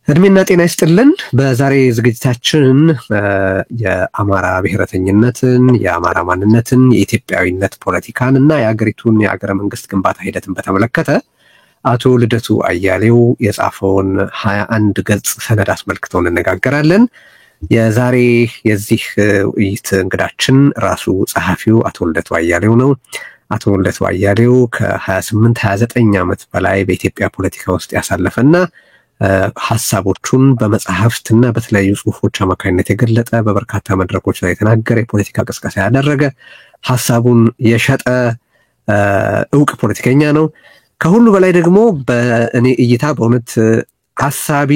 እድሜና ጤና ይስጥልን። በዛሬ ዝግጅታችን የአማራ ብሔረተኝነትን፣ የአማራ ማንነትን፣ የኢትዮጵያዊነት ፖለቲካን እና የአገሪቱን የአገረ መንግስት ግንባታ ሂደትን በተመለከተ አቶ ልደቱ አያሌው የጻፈውን 21 ገጽ ሰነድ አስመልክተው እንነጋገራለን። የዛሬ የዚህ ውይይት እንግዳችን ራሱ ጸሐፊው አቶ ልደቱ አያሌው ነው። አቶ ልደቱ አያሌው ከ28-29 ዓመት በላይ በኢትዮጵያ ፖለቲካ ውስጥ ያሳለፈና ሐሳቦቹን በመጽሐፍትና በተለያዩ ጽሁፎች አማካኝነት የገለጠ በበርካታ መድረኮች ላይ የተናገረ የፖለቲካ ቅስቀሳ ያደረገ ሐሳቡን የሸጠ ዕውቅ ፖለቲከኛ ነው። ከሁሉ በላይ ደግሞ በእኔ እይታ በእውነት ሐሳቢ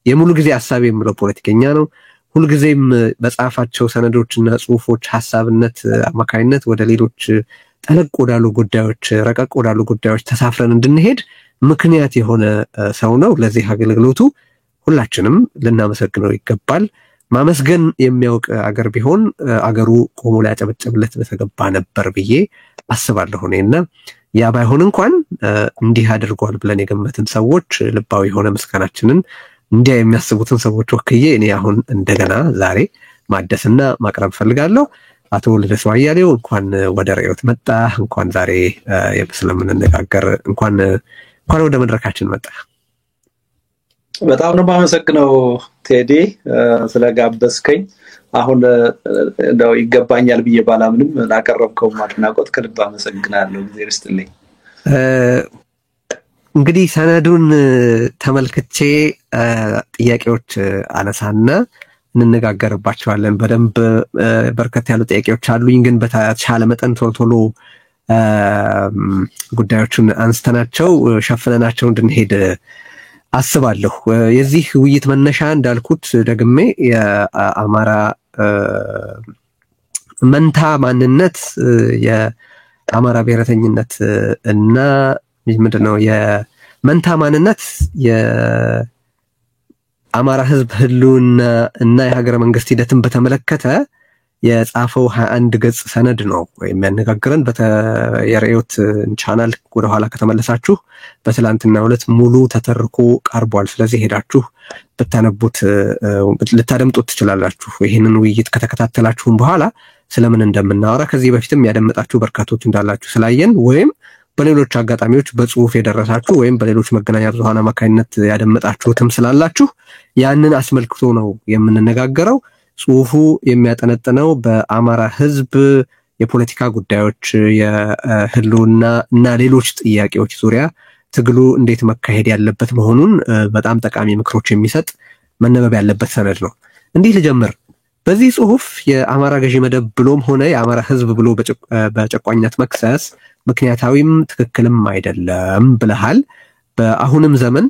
የሙሉ ጊዜ ሐሳቢ የሚለው ፖለቲከኛ ነው። ሁልጊዜም በጻፋቸው ሰነዶችና ጽሁፎች ሐሳብነት አማካኝነት ወደ ሌሎች ጠለቅ ወዳሉ ጉዳዮች ረቀቅ ወዳሉ ጉዳዮች ተሳፍረን እንድንሄድ ምክንያት የሆነ ሰው ነው። ለዚህ አገልግሎቱ ሁላችንም ልናመሰግነው ይገባል። ማመስገን የሚያውቅ አገር ቢሆን አገሩ ቆሞ ሊያጨበጭብለት በተገባ ነበር ብዬ አስባለሁ እኔና ያ ባይሆን እንኳን እንዲህ አድርጓል ብለን የገመትን ሰዎች ልባዊ የሆነ ምስጋናችንን እንዲያ የሚያስቡትን ሰዎች ወክዬ እኔ አሁን እንደገና ዛሬ ማደስና ማቅረብ ፈልጋለሁ። አቶ ልደቱ አያሌው እንኳን ወደ ርዕዮት መጣ። እንኳን ዛሬ ስለምንነጋገር እንኳን ወደ መድረካችን መጣ። በጣም ነው የማመሰግነው ቴዲ ስለጋበዝከኝ። አሁን እንደው ይገባኛል ብዬ ባላምንም ላቀረብከው ማድናቆት ከልብ አመሰግናለሁ። እግዚአብሔር ይስጥልኝ። እንግዲህ ሰነዱን ተመልክቼ ጥያቄዎች አነሳና እንነጋገርባቸዋለን። በደንብ በርከት ያሉ ጥያቄዎች አሉኝ፣ ግን በተቻለ መጠን ቶሎ ጉዳዮቹን አንስተናቸው ሸፍነናቸው እንድንሄድ አስባለሁ። የዚህ ውይይት መነሻ እንዳልኩት ደግሜ የአማራ መንታ ማንነት የአማራ ብሔረተኝነት እና ምንድነው የመንታ ማንነት የአማራ ሕዝብ ህልውና እና የሀገረ መንግስት ሂደትን በተመለከተ የጻፈው 21 ገጽ ሰነድ ነው የሚያነጋግረን። የርዕዮት ቻናል ወደ ኋላ ከተመለሳችሁ በትላንትናው ዕለት ሙሉ ተተርኮ ቀርቧል። ስለዚህ ሄዳችሁ ብታነቡት ልታደምጡት ትችላላችሁ። ይህንን ውይይት ከተከታተላችሁም በኋላ ስለምን እንደምናወራ ከዚህ በፊትም ያደመጣችሁ በርካቶች እንዳላችሁ ስላየን ወይም በሌሎች አጋጣሚዎች በጽሁፍ የደረሳችሁ ወይም በሌሎች መገናኛ ብዙሃን አማካኝነት ያደመጣችሁትም ስላላችሁ ያንን አስመልክቶ ነው የምንነጋገረው። ጽሁፉ የሚያጠነጥነው በአማራ ህዝብ የፖለቲካ ጉዳዮች፣ የህልውና እና ሌሎች ጥያቄዎች ዙሪያ ትግሉ እንዴት መካሄድ ያለበት መሆኑን በጣም ጠቃሚ ምክሮች የሚሰጥ መነበብ ያለበት ሰነድ ነው። እንዲህ ልጀምር። በዚህ ጽሁፍ የአማራ ገዢ መደብ ብሎም ሆነ የአማራ ህዝብ ብሎ በጨቋኝነት መክሰስ ምክንያታዊም ትክክልም አይደለም ብለሃል። በአሁንም ዘመን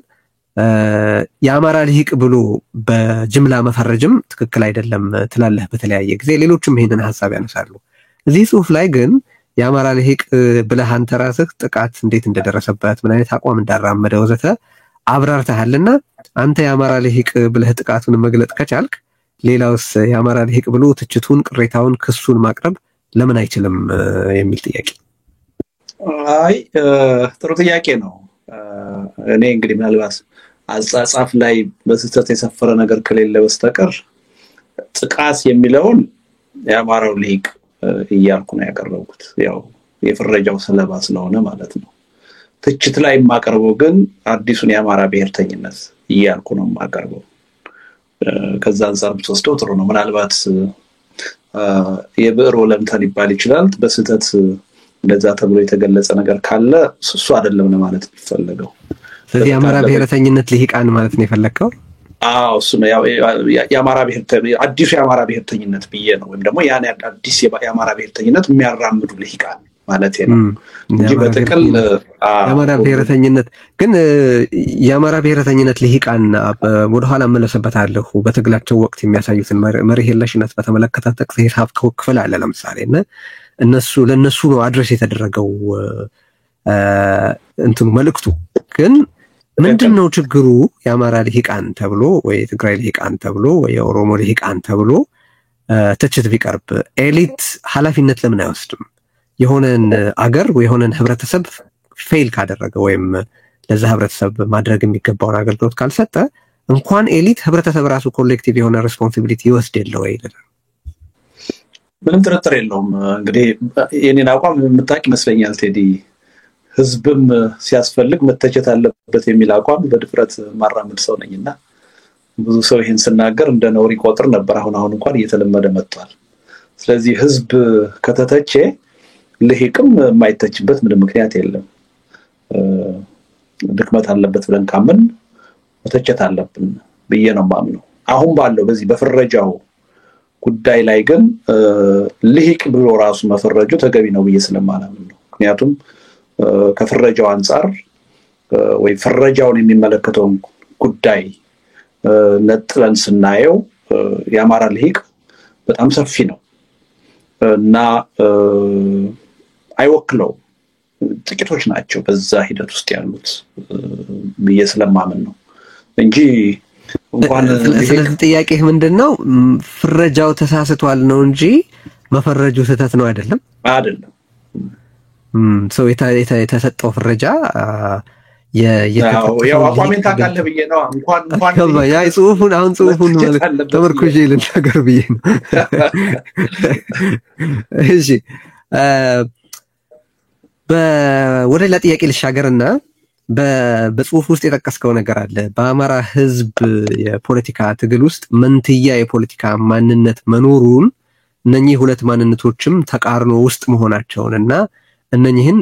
የአማራ ልሂቅ ብሎ በጅምላ መፈረጅም ትክክል አይደለም ትላለህ በተለያየ ጊዜ። ሌሎችም ይሄንን ሐሳብ ያነሳሉ። እዚህ ጽሁፍ ላይ ግን የአማራ ልሂቅ ብለህ አንተ ራስህ ጥቃት እንዴት እንደደረሰበት ምን አይነት አቋም እንዳራመደ ወዘተ አብራርተሃልና አንተ የአማራ ልሂቅ ብለህ ጥቃቱን መግለጥ ከቻልክ ሌላውስ የአማራ ልሂቅ ብሎ ትችቱን፣ ቅሬታውን፣ ክሱን ማቅረብ ለምን አይችልም የሚል ጥያቄ። አይ ጥሩ ጥያቄ ነው። እኔ እንግዲህ ምናልባት አጻጻፍ ላይ በስህተት የሰፈረ ነገር ከሌለ በስተቀር ጥቃት የሚለውን የአማራው ልሂቅ እያልኩ ነው ያቀረብኩት። ያው የፍረጃው ሰለባ ስለሆነ ማለት ነው። ትችት ላይ የማቀርበው ግን አዲሱን የአማራ ብሔርተኝነት እያልኩ ነው የማቀርበው። ከዛ አንፃር ብትወስደው ጥሩ ነው። ምናልባት የብዕር ወለምታ ሊባል ይችላል። በስህተት እንደዛ ተብሎ የተገለጸ ነገር ካለ እሱ አይደለም ለማለት የሚፈልገው። ስለዚህ የአማራ ብሔረተኝነት ልሂቃን ማለት ነው የፈለከው? አዎ እሱ ነው። የአማራ ብሔርተኝነት አዲሱ የአማራ ብሔርተኝነት ብዬ ነው፣ ወይም ደግሞ ያን አዲስ የአማራ ብሔርተኝነት የሚያራምዱ ልሂቃን ማለት ነው እንጂ በጥቅል የአማራ ብሔረተኝነት ግን የአማራ ብሔረተኝነት ልሂቃን ወደ ኋላ መለሰበታለሁ። በትግላቸው ወቅት የሚያሳዩትን መርህ የለሽነት በተመለከተ ጥቅስ ሂሳብ ክፍል አለ ለምሳሌ እና ለነሱ ነው አድሬስ የተደረገው እንትኑ መልእክቱ። ግን ምንድነው ችግሩ? የአማራ ልሂቃን ተብሎ ወይ የትግራይ ልሂቃን ተብሎ ወይ የኦሮሞ ልሂቃን ተብሎ ትችት ቢቀርብ ኤሊት ኃላፊነት ለምን አይወስድም? የሆነን አገር ወይ የሆነን ህብረተሰብ ፌል ካደረገ ወይም ለዛ ህብረተሰብ ማድረግ የሚገባውን አገልግሎት ካልሰጠ እንኳን ኤሊት ህብረተሰብ ራሱ ኮሌክቲቭ የሆነ ሪስፖንሲቢሊቲ ይወስድ የለው አይደል? ምንም ጥርጥር የለውም። እንግዲህ የኔን አቋም የምታውቅ ይመስለኛል ቴዲ። ህዝብም ሲያስፈልግ መተቸት አለበት የሚል አቋም በድፍረት ማራመድ ሰው ነኝና ብዙ ሰው ይሄን ስናገር እንደ ነውር ይቆጥር ነበር። አሁን እንኳን እየተለመደ መጥቷል። ስለዚህ ህዝብ ከተተቸ ልሂቅም የማይተችበት ምንም ምክንያት የለም። ድክመት አለበት ብለን ካምን መተቸት አለብን ብዬ ነው የማምነው። አሁን ባለው በዚህ በፍረጃው ጉዳይ ላይ ግን ልሂቅ ብሎ ራሱ መፈረጁ ተገቢ ነው ብዬ ስለማላምን ነው። ምክንያቱም ከፍረጃው አንፃር ወይ ፍረጃውን የሚመለከተው ጉዳይ ነጥለን ስናየው የአማራ ልሂቅ በጣም ሰፊ ነው እና አይወክለው ጥቂቶች ናቸው በዛ ሂደት ውስጥ ያሉት ብዬ ስለማምን ነው እንጂ እንኳን ስለዚህ ጥያቄህ ምንድነው? ፍረጃው ተሳስቷል ነው እንጂ መፈረጁ ስህተት ነው አይደለም? አይደለም። ሰው የተሰጠው ፍረጃ ያው አቋሜን ታውቃለህ ብዬ ነው። እንኳን ያ ጽሁፉን ተመርኩዤ ልናገር ብዬ ነው። እሺ ወደ ሌላ ጥያቄ ልሻገርና በጽሁፍ ውስጥ የጠቀስከው ነገር አለ። በአማራ ህዝብ የፖለቲካ ትግል ውስጥ መንትያ የፖለቲካ ማንነት መኖሩን እነኚህ ሁለት ማንነቶችም ተቃርኖ ውስጥ መሆናቸውንና እነኚህን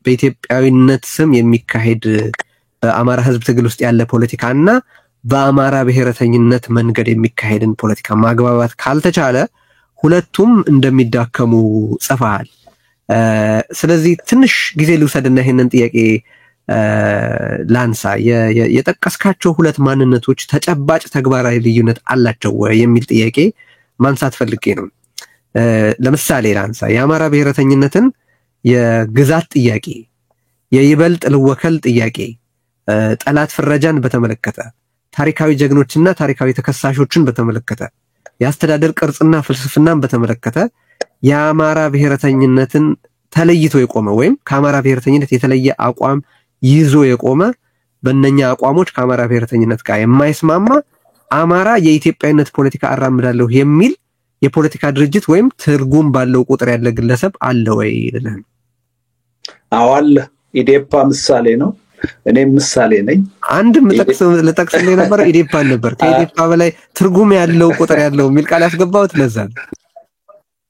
በኢትዮጵያዊነት ስም የሚካሄድ በአማራ ህዝብ ትግል ውስጥ ያለ ፖለቲካና በአማራ ብሔረተኝነት መንገድ የሚካሄድን ፖለቲካ ማግባባት ካልተቻለ ሁለቱም እንደሚዳከሙ ጽፈሃል። ስለዚህ ትንሽ ጊዜ ልውሰድና ይሄንን ጥያቄ ላንሳ። የጠቀስካቸው ሁለት ማንነቶች ተጨባጭ ተግባራዊ ልዩነት አላቸው ወይ የሚል ጥያቄ ማንሳት ፈልጌ ነው። ለምሳሌ ላንሳ። የአማራ ብሔረተኝነትን የግዛት ጥያቄ፣ የይበልጥ ልወከል ጥያቄ፣ ጠላት ፍረጃን በተመለከተ፣ ታሪካዊ ጀግኖችና ታሪካዊ ተከሳሾችን በተመለከተ፣ የአስተዳደር ቅርጽና ፍልስፍናን በተመለከተ የአማራ ብሔረተኝነትን ተለይቶ የቆመ ወይም ከአማራ ብሔረተኝነት የተለየ አቋም ይዞ የቆመ በእነኛ አቋሞች ከአማራ ብሔረተኝነት ጋር የማይስማማ አማራ የኢትዮጵያዊነት ፖለቲካ አራምዳለሁ የሚል የፖለቲካ ድርጅት ወይም ትርጉም ባለው ቁጥር ያለ ግለሰብ አለ ወይ ይላል? አዎ አለ። ኢዴፓ ምሳሌ ነው። እኔም ምሳሌ ነኝ። አንድ ልጠቅስልህ ነበር ኢዴፓ ነበር። ከኢዴፓ በላይ ትርጉም ያለው ቁጥር ያለው የሚል ቃል ያስገባሁት ለዛ ነው።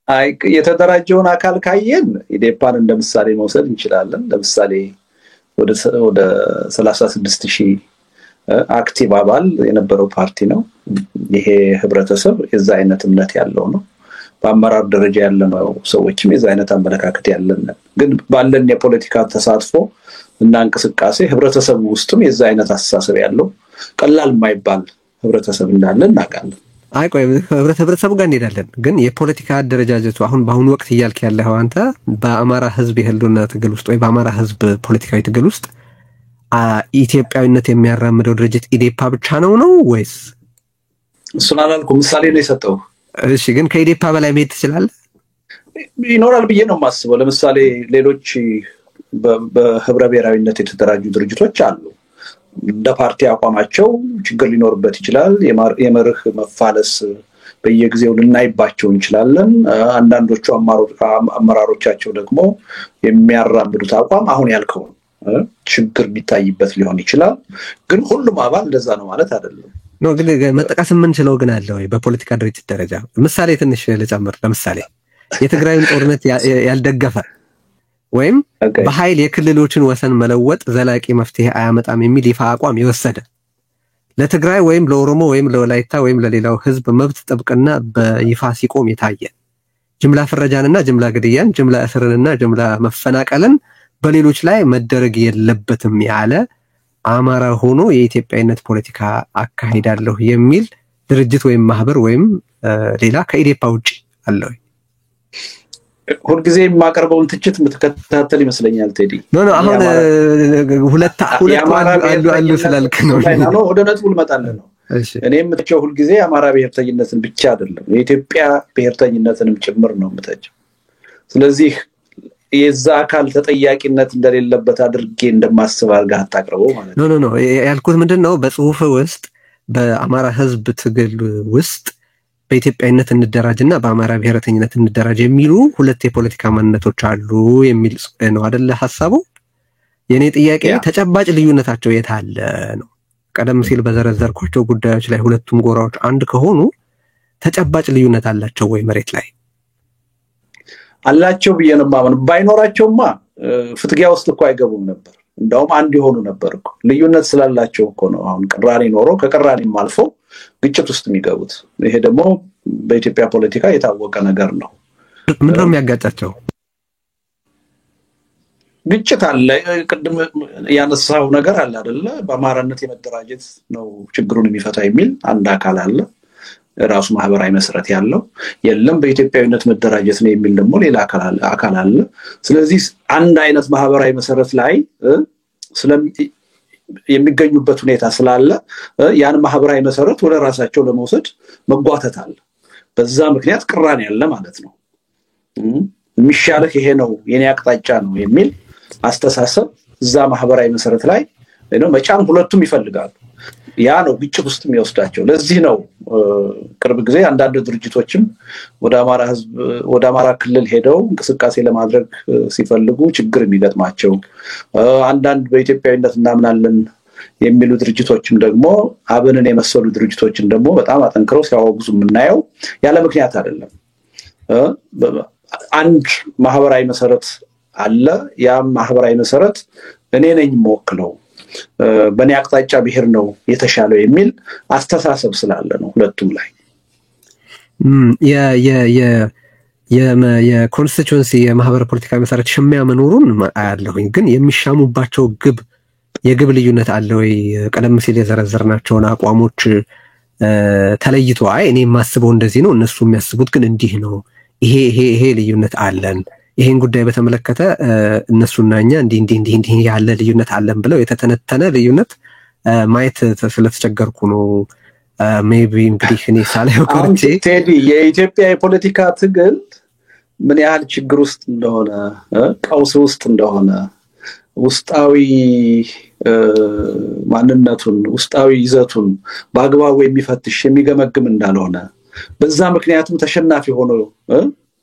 አይ የተደራጀውን አካል ካየን ኢዴፓን እንደ ምሳሌ መውሰድ እንችላለን። ለምሳሌ ወደ 36000 አክቲቭ አባል የነበረው ፓርቲ ነው። ይሄ ህብረተሰብ የዛ አይነት እምነት ያለው ነው። በአመራር ደረጃ ያለነው ሰዎችም የዛ አይነት አመለካከት ያለን ግን ባለን የፖለቲካ ተሳትፎ እና እንቅስቃሴ ህብረተሰቡ ውስጥም የዛ አይነት አስተሳሰብ ያለው ቀላል የማይባል ህብረተሰብ እንዳለ እናውቃለን። አይ ቆይ ህብረተሰቡ ጋር እንሄዳለን። ግን የፖለቲካ አደረጃጀቱ አሁን በአሁኑ ወቅት እያልክ ያለው አንተ በአማራ ህዝብ የህልውና ትግል ውስጥ ወይ በአማራ ህዝብ ፖለቲካዊ ትግል ውስጥ ኢትዮጵያዊነት የሚያራምደው ድርጅት ኢዴፓ ብቻ ነው ወይስ? እሱን አላልኩም፣ ምሳሌ ነው የሰጠው። እሺ ግን ከኢዴፓ በላይ መሄድ ትችላለህ? ይኖራል ብዬ ነው የማስበው። ለምሳሌ ሌሎች በህብረ ብሔራዊነት የተደራጁ ድርጅቶች አሉ። እንደ ፓርቲ አቋማቸው ችግር ሊኖርበት ይችላል። የመርህ መፋለስ በየጊዜው ልናይባቸው እንችላለን። አንዳንዶቹ አመራሮቻቸው ደግሞ የሚያራምዱት አቋም አሁን ያልከው ችግር የሚታይበት ሊሆን ይችላል። ግን ሁሉም አባል እንደዛ ነው ማለት አይደለም። ነው ግን መጠቀስ የምንችለው ግን አለ ወይ? በፖለቲካ ድርጅት ደረጃ ምሳሌ ትንሽ ልጨምር። ለምሳሌ የትግራይን ጦርነት ያልደገፈ ወይም በኃይል የክልሎችን ወሰን መለወጥ ዘላቂ መፍትሄ አያመጣም የሚል ይፋ አቋም የወሰደ ለትግራይ ወይም ለኦሮሞ ወይም ለወላይታ ወይም ለሌላው ህዝብ መብት ጥብቅና በይፋ ሲቆም የታየ ጅምላ ፍረጃንና ጅምላ ግድያን፣ ጅምላ እስርንና ጅምላ መፈናቀልን በሌሎች ላይ መደረግ የለበትም ያለ አማራ ሆኖ የኢትዮጵያዊነት ፖለቲካ አካሂዳለሁ የሚል ድርጅት ወይም ማህበር ወይም ሌላ ከኢዴፓ ውጪ አለ ወይ? ሁልጊዜ የማቀርበውን ትችት የምትከታተል ይመስለኛል ቴዲ። አሁን ሁለት አሉ ስላልክ ነው። ወደ ነጥቡ ልመጣልህ ነው። እኔ የምትቸው ሁልጊዜ አማራ ብሔርተኝነትን ብቻ አይደለም የኢትዮጵያ ብሔርተኝነትንም ጭምር ነው የምትቸው። ስለዚህ የዛ አካል ተጠያቂነት እንደሌለበት አድርጌ እንደማስብ አድርገህ አታቅርበው ማለት ነው። ያልኩት ምንድነው በጽሁፍ ውስጥ በአማራ ህዝብ ትግል ውስጥ በኢትዮጵያዊነት እንደራጅና በአማራ ብሔረተኝነት እንደራጅ የሚሉ ሁለት የፖለቲካ ማንነቶች አሉ የሚል ነው አይደለ ሐሳቡ? የኔ ጥያቄ ተጨባጭ ልዩነታቸው የት አለ ነው። ቀደም ሲል በዘረዘርኳቸው ጉዳዮች ላይ ሁለቱም ጎራዎች አንድ ከሆኑ ተጨባጭ ልዩነት አላቸው ወይ መሬት ላይ? አላቸው ብዬ ነው የማምነው። ባይኖራቸውማ ፍትጊያ ውስጥ እኮ አይገቡም ነበር። እንደውም አንድ ይሆኑ ነበር እኮ። ልዩነት ስላላቸው እኮ ነው አሁን ቅራኔ ኖሮ ከቅራኔም አልፎ ግጭት ውስጥ የሚገቡት። ይሄ ደግሞ በኢትዮጵያ ፖለቲካ የታወቀ ነገር ነው። ምንድነው የሚያጋጫቸው? ግጭት አለ። ቅድም ያነሳው ነገር አለ አይደለ? በአማራነት የመደራጀት ነው ችግሩን የሚፈታ የሚል አንድ አካል አለ፣ ራሱ ማህበራዊ መሰረት ያለው። የለም በኢትዮጵያዊነት መደራጀት ነው የሚል ደግሞ ሌላ አካል አለ። ስለዚህ አንድ አይነት ማህበራዊ መሰረት ላይ የሚገኙበት ሁኔታ ስላለ ያን ማህበራዊ መሰረት ወደ ራሳቸው ለመውሰድ መጓተት አለ። በዛ ምክንያት ቅራኔ ያለ ማለት ነው። የሚሻለህ ይሄ ነው የኔ አቅጣጫ ነው የሚል አስተሳሰብ እዛ ማህበራዊ መሰረት ላይ መጫን ሁለቱም ይፈልጋሉ። ያ ነው ግጭት ውስጥ የሚወስዳቸው። ለዚህ ነው ቅርብ ጊዜ አንዳንድ ድርጅቶችም ወደ አማራ ክልል ሄደው እንቅስቃሴ ለማድረግ ሲፈልጉ ችግር የሚገጥማቸው፣ አንዳንድ በኢትዮጵያዊነት እናምናለን የሚሉ ድርጅቶችም ደግሞ አብንን የመሰሉ ድርጅቶችን ደግሞ በጣም አጠንክረው ሲያወግዙ የምናየው ያለ ምክንያት አይደለም። አንድ ማህበራዊ መሰረት አለ። ያ ማህበራዊ መሰረት እኔ ነኝ የምወክለው፣ በእኔ አቅጣጫ ብሄር ነው የተሻለው የሚል አስተሳሰብ ስላለ ነው ሁለቱም ላይ። የኮንስቲትዩንሲ የማህበረ ፖለቲካዊ መሰረት ሽሚያ መኖሩን አያለሁኝ። ግን የሚሻሙባቸው የግብ ልዩነት አለ ወይ? ቀደም ሲል የዘረዘርናቸውን አቋሞች ተለይቶ እኔ የማስበው እንደዚህ ነው እነሱ የሚያስቡት ግን እንዲህ ነው፣ ይሄ ልዩነት አለን፣ ይሄን ጉዳይ በተመለከተ እነሱና እኛ እንዲህ ያለ ልዩነት አለን ብለው የተተነተነ ልዩነት ማየት ስለተቸገርኩ ነው። ሜቢ እንግዲህ እኔ ሳላየው ቀርቼ ቴዲ የኢትዮጵያ የፖለቲካ ትግል ምን ያህል ችግር ውስጥ እንደሆነ፣ ቀውስ ውስጥ እንደሆነ፣ ውስጣዊ ማንነቱን ውስጣዊ ይዘቱን በአግባቡ የሚፈትሽ የሚገመግም እንዳልሆነ፣ በዛ ምክንያቱም ተሸናፊ ሆኖ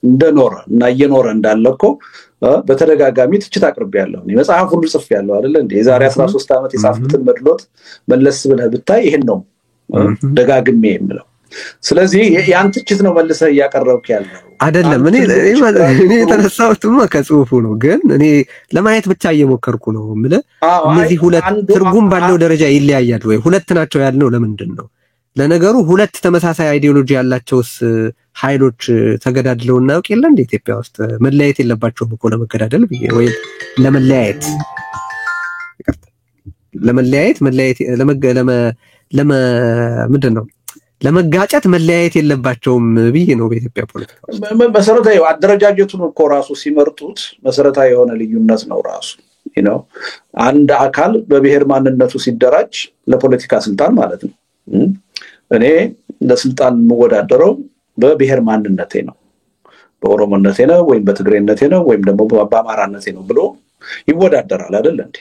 እንደኖረ እና እየኖረ እንዳለኮ በተደጋጋሚ ትችት አቅርቤያለሁ። መጽሐፍ ሁሉ ጽፌያለሁ አይደል እንዴ? የዛሬ 13 ዓመት የጻፍኩትን መድሎት መለስ ብለህ ብታይ ይሄን ነው ደጋግሜ የምለው። ስለዚህ ያን ትችት ነው መልሰህ እያቀረብክ ያለው አይደለም። እኔ የተነሳሁትማ ከጽሁፉ ነው፣ ግን እኔ ለማየት ብቻ እየሞከርኩ ነው የምልህ። እነዚህ ሁለት ትርጉም ባለው ደረጃ ይለያያሉ ወይ? ሁለት ናቸው ያልነው ለምንድን ነው? ለነገሩ ሁለት ተመሳሳይ አይዲዮሎጂ ያላቸውስ ኃይሎች ተገዳድለው እናውቅ የለ እንደ ኢትዮጵያ ውስጥ? መለያየት የለባቸውም እኮ ለመገዳደል ወይ ምንድን ነው ለመጋጨት መለያየት የለባቸውም ብዬ ነው በኢትዮጵያ ፖለቲካ ውስጥ። መሰረታዊ አደረጃጀቱን እኮ ራሱ ሲመርጡት መሰረታዊ የሆነ ልዩነት ነው ራሱ አንድ አካል በብሔር ማንነቱ ሲደራጅ ለፖለቲካ ስልጣን ማለት ነው። እኔ ለስልጣን የምወዳደረው በብሔር ማንነቴ ነው፣ በኦሮሞነቴ ነው ወይም በትግሬነቴ ነው ወይም ደግሞ በአማራነቴ ነው ብሎ ይወዳደራል አይደል እንዴ?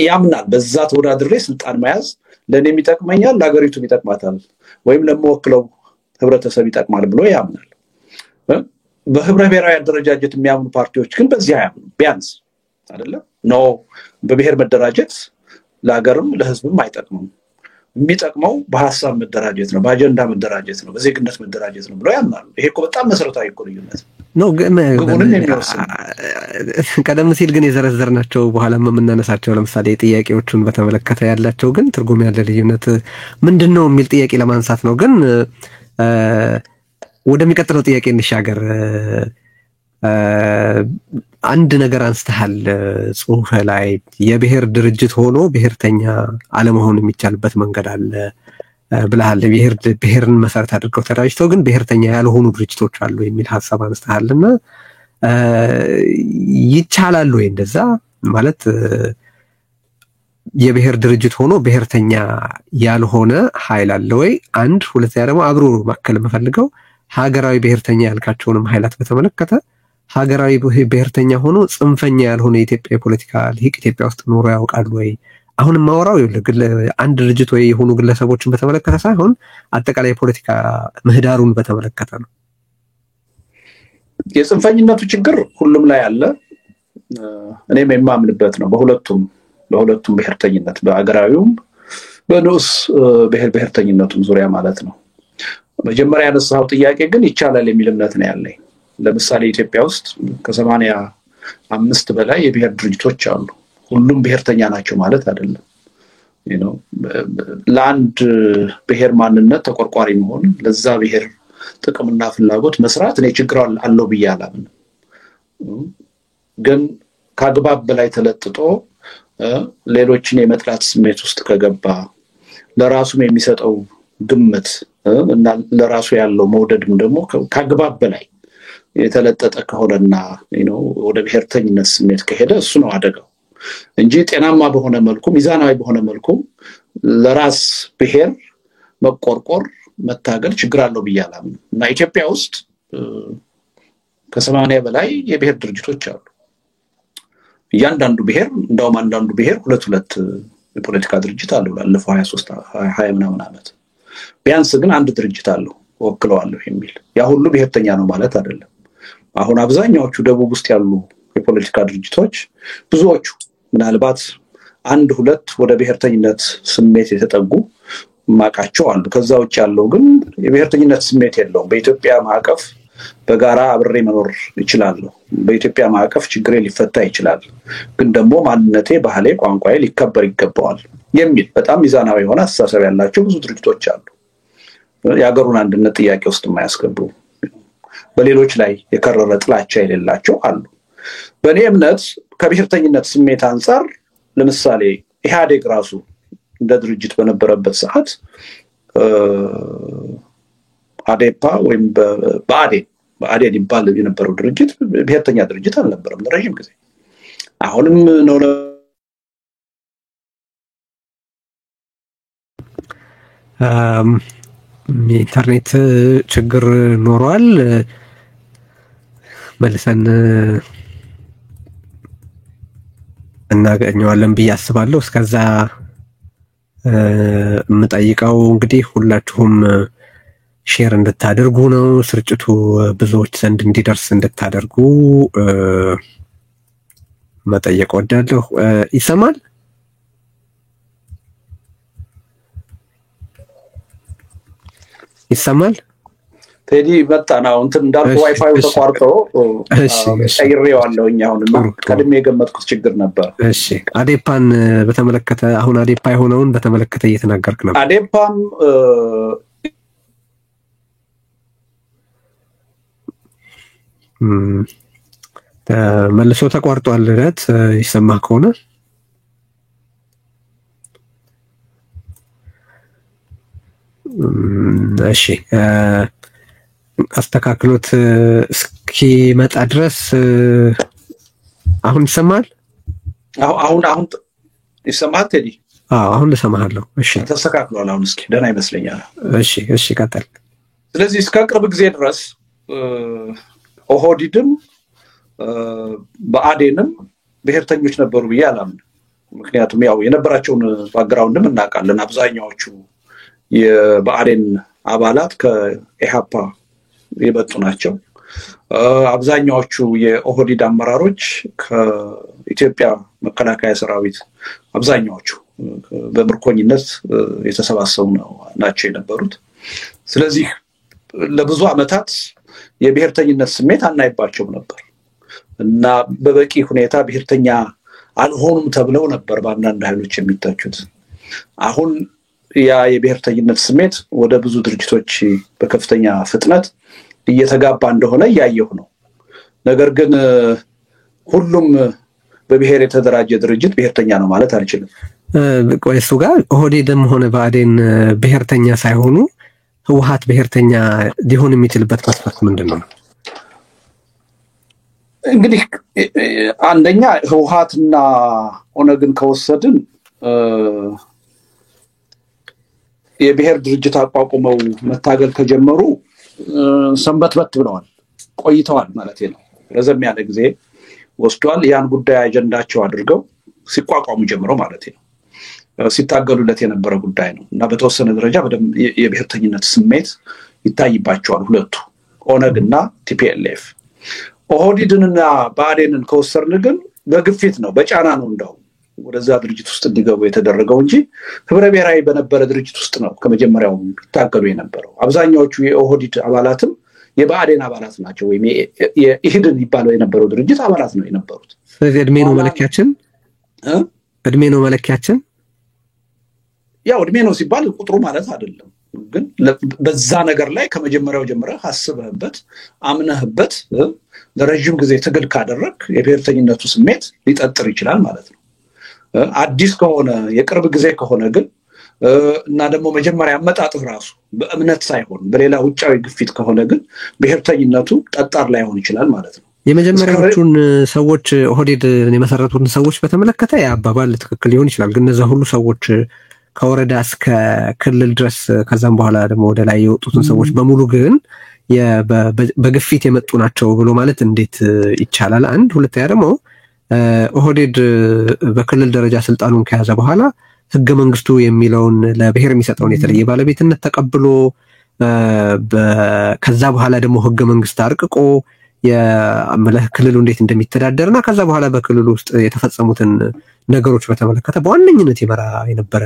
ያምናል በዛ ተወዳድሬ ስልጣን መያዝ ለኔም ይጠቅመኛል፣ ለሀገሪቱም ይጠቅማታል ወይም ለምወክለው ህብረተሰብ ይጠቅማል ብሎ ያምናል። በህብረ ብሔራዊ አደረጃጀት የሚያምኑ ፓርቲዎች ግን በዚህ አያምኑ ቢያንስ አይደለም ነው። በብሔር መደራጀት ለሀገርም ለህዝብም አይጠቅምም፣ የሚጠቅመው በሐሳብ መደራጀት ነው፣ በአጀንዳ መደራጀት ነው፣ በዜግነት መደራጀት ነው ብሎ ያምናሉ። ይሄ እኮ በጣም መሰረታዊ እኮ ልዩነት ነው። ቀደም ሲል ግን የዘረዘርናቸው በኋላ የምናነሳቸው ለምሳሌ ጥያቄዎቹን በተመለከተ ያላቸው ግን ትርጉም ያለ ልዩነት ምንድነው የሚል ጥያቄ ለማንሳት ነው። ግን ወደሚቀጥለው ጥያቄ እንሻገር። አንድ ነገር አንስተሃል ጽሁፍ ላይ የብሔር ድርጅት ሆኖ ብሔርተኛ አለመሆን የሚቻልበት መንገድ አለ ብለሃል። ብሔርን መሰረት አድርገው ተደራጅተው ግን ብሔርተኛ ያልሆኑ ድርጅቶች አሉ የሚል ሐሳብ አንስተሃልና ይቻላል ወይ እንደዛ ማለት? የብሔር ድርጅት ሆኖ ብሔርተኛ ያልሆነ ኃይል አለ ወይ? አንድ ሁለተኛ ደግሞ አብሮ ማከል የምፈልገው ሀገራዊ ብሔርተኛ ያልካቸውንም ኃይላት በተመለከተ ሀገራዊ ብሔርተኛ ሆኖ ጽንፈኛ ያልሆነ የኢትዮጵያ የፖለቲካ ልሂቅ ኢትዮጵያ ውስጥ ኖሮ ያውቃሉ ወይ? አሁን ማወራው አንድ ድርጅት ወይ የሆኑ ግለሰቦችን በተመለከተ ሳይሆን አጠቃላይ የፖለቲካ ምህዳሩን በተመለከተ ነው። የጽንፈኝነቱ ችግር ሁሉም ላይ አለ። እኔም የማምንበት ነው። በሁለቱም ብሔርተኝነት በአገራዊውም በንዑስ ብሔርተኝነቱም ዙሪያ ማለት ነው። መጀመሪያ ያነሳው ጥያቄ ግን ይቻላል የሚል እምነት ነው ያለኝ። ለምሳሌ ኢትዮጵያ ውስጥ ከ85 በላይ የብሔር ድርጅቶች አሉ። ሁሉም ብሔርተኛ ናቸው ማለት አይደለም። ለአንድ ብሔር ማንነት ተቆርቋሪ መሆን፣ ለዛ ብሔር ጥቅምና ፍላጎት መስራት እኔ ችግር አለው ብዬ አላምንም። ግን ከአግባብ በላይ ተለጥጦ ሌሎችን የመጥላት ስሜት ውስጥ ከገባ ለራሱም የሚሰጠው ግምት እና ለራሱ ያለው መውደድም ደግሞ ከአግባብ በላይ የተለጠጠ ከሆነና ወደ ብሔርተኝነት ስሜት ከሄደ እሱ ነው አደጋው እንጂ ጤናማ በሆነ መልኩ ሚዛናዊ በሆነ መልኩ ለራስ ብሔር መቆርቆር መታገል ችግር አለው ብዬ አላምንም። እና ኢትዮጵያ ውስጥ ከ80 በላይ የብሔር ድርጅቶች አሉ። እያንዳንዱ ብሔር እንደውም አንዳንዱ ብሔር ሁለት የፖለቲካ ድርጅት አለው ላለፈው 20 ምናምን ዓመት ቢያንስ ግን አንድ ድርጅት አለው ወክለዋለሁ የሚል። ያ ሁሉ ብሔርተኛ ነው ማለት አይደለም። አሁን አብዛኛዎቹ ደቡብ ውስጥ ያሉ የፖለቲካ ድርጅቶች ብዙዎቹ ምናልባት አንድ ሁለት ወደ ብሔርተኝነት ስሜት የተጠጉ ማቃቸው አሉ። ከዛ ውጭ ያለው ግን የብሔርተኝነት ስሜት የለውም። በኢትዮጵያ ማዕቀፍ በጋራ አብሬ መኖር ይችላልው። በኢትዮጵያ ማዕቀፍ ችግሬ ሊፈታ ይችላል። ግን ደግሞ ማንነቴ፣ ባህሌ፣ ቋንቋዬ ሊከበር ይገባዋል የሚል በጣም ሚዛናዊ የሆነ አስተሳሰብ ያላቸው ብዙ ድርጅቶች አሉ። የሀገሩን አንድነት ጥያቄ ውስጥ የማያስገቡ በሌሎች ላይ የከረረ ጥላቻ የሌላቸው አሉ። በእኔ እምነት ከብሔርተኝነት ስሜት አንፃር ለምሳሌ ኢህአዴግ ራሱ እንደ ድርጅት በነበረበት ሰዓት አዴፓ ወይም በአዴን ይባል የነበረው ድርጅት ብሔርተኛ ድርጅት አልነበረም ለረጅም ጊዜ። አሁንም ነው ኢንተርኔት ችግር ኖሯል። መልሰን እናገኘዋለን ብዬ አስባለሁ። እስከዛ የምጠይቀው እንግዲህ ሁላችሁም ሼር እንድታደርጉ ነው። ስርጭቱ ብዙዎች ዘንድ እንዲደርስ እንድታደርጉ መጠየቅ ወዳለሁ። ይሰማል? ይሰማል? ቴዲ መጣና እንትን እንዳልኩ ዋይፋዩ ተቋርጦ ቀይሬዋለሁኝ። አሁንና ቀድሜ የገመትኩት ችግር ነበር። እሺ፣ አዴፓን በተመለከተ አሁን አዴፓ የሆነውን በተመለከተ እየተናገርክ ነበር። አዴፓም መልሶ ተቋርጧል። ረት ይሰማህ ከሆነ እሺ አስተካክሎት እስኪመጣ ድረስ አሁን ይሰማል? አሁን ይሰማል ቴዲ? አሁን ልሰማሃለሁ። እሺ ተስተካክሏል። አሁን እስኪ ደህና ይመስለኛል። እሺ ቀጥል። ስለዚህ እስከ ቅርብ ጊዜ ድረስ ኦህዴድም በአዴንም ብሔርተኞች ነበሩ ብዬ አላምንም። ምክንያቱም ያው የነበራቸውን ባክግራውንድም እናውቃለን። አብዛኛዎቹ የበአዴን አባላት ከኢሃፓ የመጡ ናቸው። አብዛኛዎቹ የኦህዴድ አመራሮች ከኢትዮጵያ መከላከያ ሰራዊት አብዛኛዎቹ በምርኮኝነት የተሰባሰቡ ናቸው የነበሩት። ስለዚህ ለብዙ ዓመታት የብሔርተኝነት ስሜት አናይባቸው ነበር እና በበቂ ሁኔታ ብሔርተኛ አልሆኑም ተብለው ነበር በአንዳንድ ኃይሎች የሚታቹት። አሁን ያ የብሔርተኝነት ስሜት ወደ ብዙ ድርጅቶች በከፍተኛ ፍጥነት እየተጋባ እንደሆነ እያየሁ ነው። ነገር ግን ሁሉም በብሔር የተደራጀ ድርጅት ብሔርተኛ ነው ማለት አልችልም። ቆይ እሱ ጋር ኦህዴድም ሆነ ብአዴን ብሔርተኛ ሳይሆኑ ህወሓት ብሔርተኛ ሊሆን የሚችልበት መስፈርት ምንድነው? እንግዲህ አንደኛ ህወሓትና ኦነግን ከወሰድን የብሔር ድርጅት አቋቁመው መታገል ከጀመሩ ሰንበትበት ብለዋል፣ ቆይተዋል ማለት ነው። ረዘም ያለ ጊዜ ወስዷል። ያን ጉዳይ አጀንዳቸው አድርገው ሲቋቋሙ ጀምረው ማለት ነው። ሲታገሉለት የነበረ ጉዳይ ነው እና በተወሰነ ደረጃ በደም የብሔርተኝነት ስሜት ይታይባቸዋል ሁለቱ ኦነግና ቲፒኤልኤፍ። ኦህዴድንና ብአዴንን ከወሰርን ግን በግፊት ነው በጫና ነው እንደው ወደዛ ድርጅት ውስጥ እንዲገቡ የተደረገው እንጂ ህብረ ብሔራዊ በነበረ ድርጅት ውስጥ ነው ከመጀመሪያው ይታገሉ የነበረው። አብዛኛዎቹ የኦህዴድ አባላትም የብአዴን አባላት ናቸው ወይም የኢህድን ይባለው የነበረው ድርጅት አባላት ነው የነበሩት። ስለዚህ እድሜ ነው መለኪያችን ያው እድሜ ነው ሲባል ቁጥሩ ማለት አይደለም፣ ግን በዛ ነገር ላይ ከመጀመሪያው ጀምረህ አስበህበት አምነህበት ለረጅም ጊዜ ትግል ካደረክ የብሔርተኝነቱ ስሜት ሊጠጥር ይችላል ማለት ነው። አዲስ ከሆነ የቅርብ ጊዜ ከሆነ ግን እና ደግሞ መጀመሪያ አመጣጥህ ራሱ በእምነት ሳይሆን በሌላ ውጫዊ ግፊት ከሆነ ግን ብሔርተኝነቱ ጠጣር ላይሆን ይችላል ማለት ነው። የመጀመሪያዎቹን ሰዎች ኦህዴድ የመሰረቱትን ሰዎች በተመለከተ ያባባል ትክክል ሊሆን ይችላል፣ ግን እነዛ ሁሉ ሰዎች ከወረዳ እስከ ክልል ድረስ ከዛም በኋላ ደግሞ ወደ ላይ የወጡትን ሰዎች በሙሉ ግን በግፊት የመጡ ናቸው ብሎ ማለት እንዴት ይቻላል? አንድ ሁለተኛ ደግሞ ኦህዴድ በክልል ደረጃ ስልጣኑን ከያዘ በኋላ ህገ መንግስቱ የሚለውን ለብሔር የሚሰጠውን የተለየ ባለቤትነት ተቀብሎ ከዛ በኋላ ደግሞ ህገ መንግስት አርቅቆ ክልሉ እንዴት እንደሚተዳደርና ከዛ በኋላ በክልሉ ውስጥ የተፈጸሙትን ነገሮች በተመለከተ በዋነኝነት ይመራ የነበረ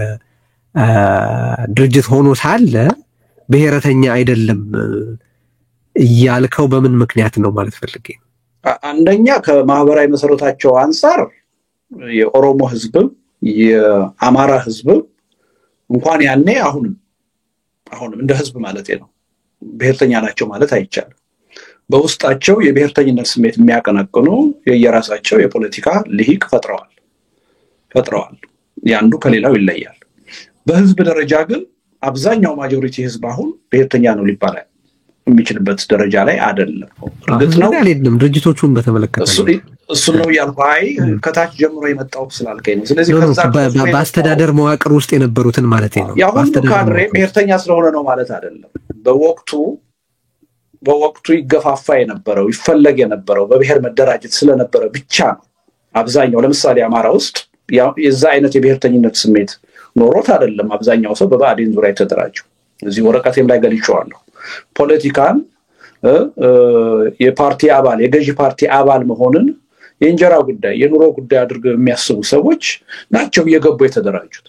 ድርጅት ሆኖ ሳለ ብሔረተኛ አይደለም ያልከው በምን ምክንያት ነው ማለት ፈልጌ? አንደኛ ከማህበራዊ መሰረታቸው አንፃር የኦሮሞ ህዝብ የአማራ ህዝብ እንኳን ያኔ አሁንም እንደ ህዝብ ማለት ነው ብሔርተኛ ናቸው ማለት አይቻልም። በውስጣቸው የብሔርተኝነት ስሜት የሚያቀነቅኑ የየራሳቸው የፖለቲካ ልሂቅ ፈጥረዋል። ያንዱ ከሌላው ይለያል። በህዝብ ደረጃ ግን አብዛኛው ማጆሪቲ ህዝብ አሁን ብሔርተኛ ነው ሊባል የሚችልበት ደረጃ ላይ አይደለም። እርግጥ ነው አይደለም ድርጅቶቹን በተመለከተ እሱ ነው ያልኩህ ከታች ጀምሮ የመጣው ስላልከኝ ነው። ስለዚህ ከዛ በአስተዳደር መዋቅር ውስጥ የነበሩትን ማለት ነው። ያው ካድሬ ብሔርተኛ ስለሆነ ነው ማለት አይደለም። በወቅቱ ይገፋፋ የነበረው ይፈለግ የነበረው በብሔር መደራጀት ስለነበረ ብቻ ነው። አብዛኛው ለምሳሌ አማራ ውስጥ የዛ አይነት የብሔርተኝነት ስሜት ኖሮት አይደለም አብዛኛው ሰው በብአዴን ዙሪያ የተደራጀው። እዚህ ወረቀቴም ላይ ገልጬዋለሁ። ፖለቲካን የፓርቲ አባል የገዢ ፓርቲ አባል መሆንን የእንጀራ ጉዳይ የኑሮ ጉዳይ አድርገው የሚያስቡ ሰዎች ናቸው እየገቡ የተደራጁት።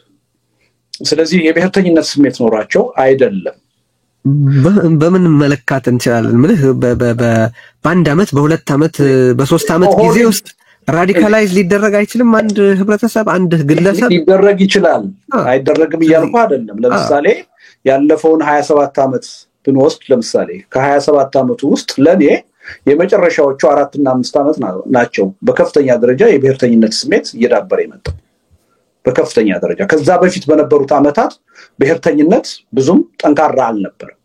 ስለዚህ የብሔርተኝነት ስሜት ኖራቸው አይደለም። በምን መለካት እንችላለን? ምልህ በአንድ አመት በሁለት አመት በሶስት አመት ጊዜ ውስጥ ራዲካላይዝ ሊደረግ አይችልም። አንድ ህብረተሰብ አንድ ግለሰብ ሊደረግ ይችላል፣ አይደረግም እያልኩ አይደለም። ለምሳሌ ያለፈውን 27 አመት ብንወስድ ለምሳሌ ከ27 አመቱ ውስጥ ለኔ የመጨረሻዎቹ 4 እና 5 አመት ናቸው በከፍተኛ ደረጃ የብሔርተኝነት ስሜት እየዳበረ የመጣው በከፍተኛ ደረጃ። ከዛ በፊት በነበሩት አመታት ብሔርተኝነት ብዙም ጠንካራ አልነበረም።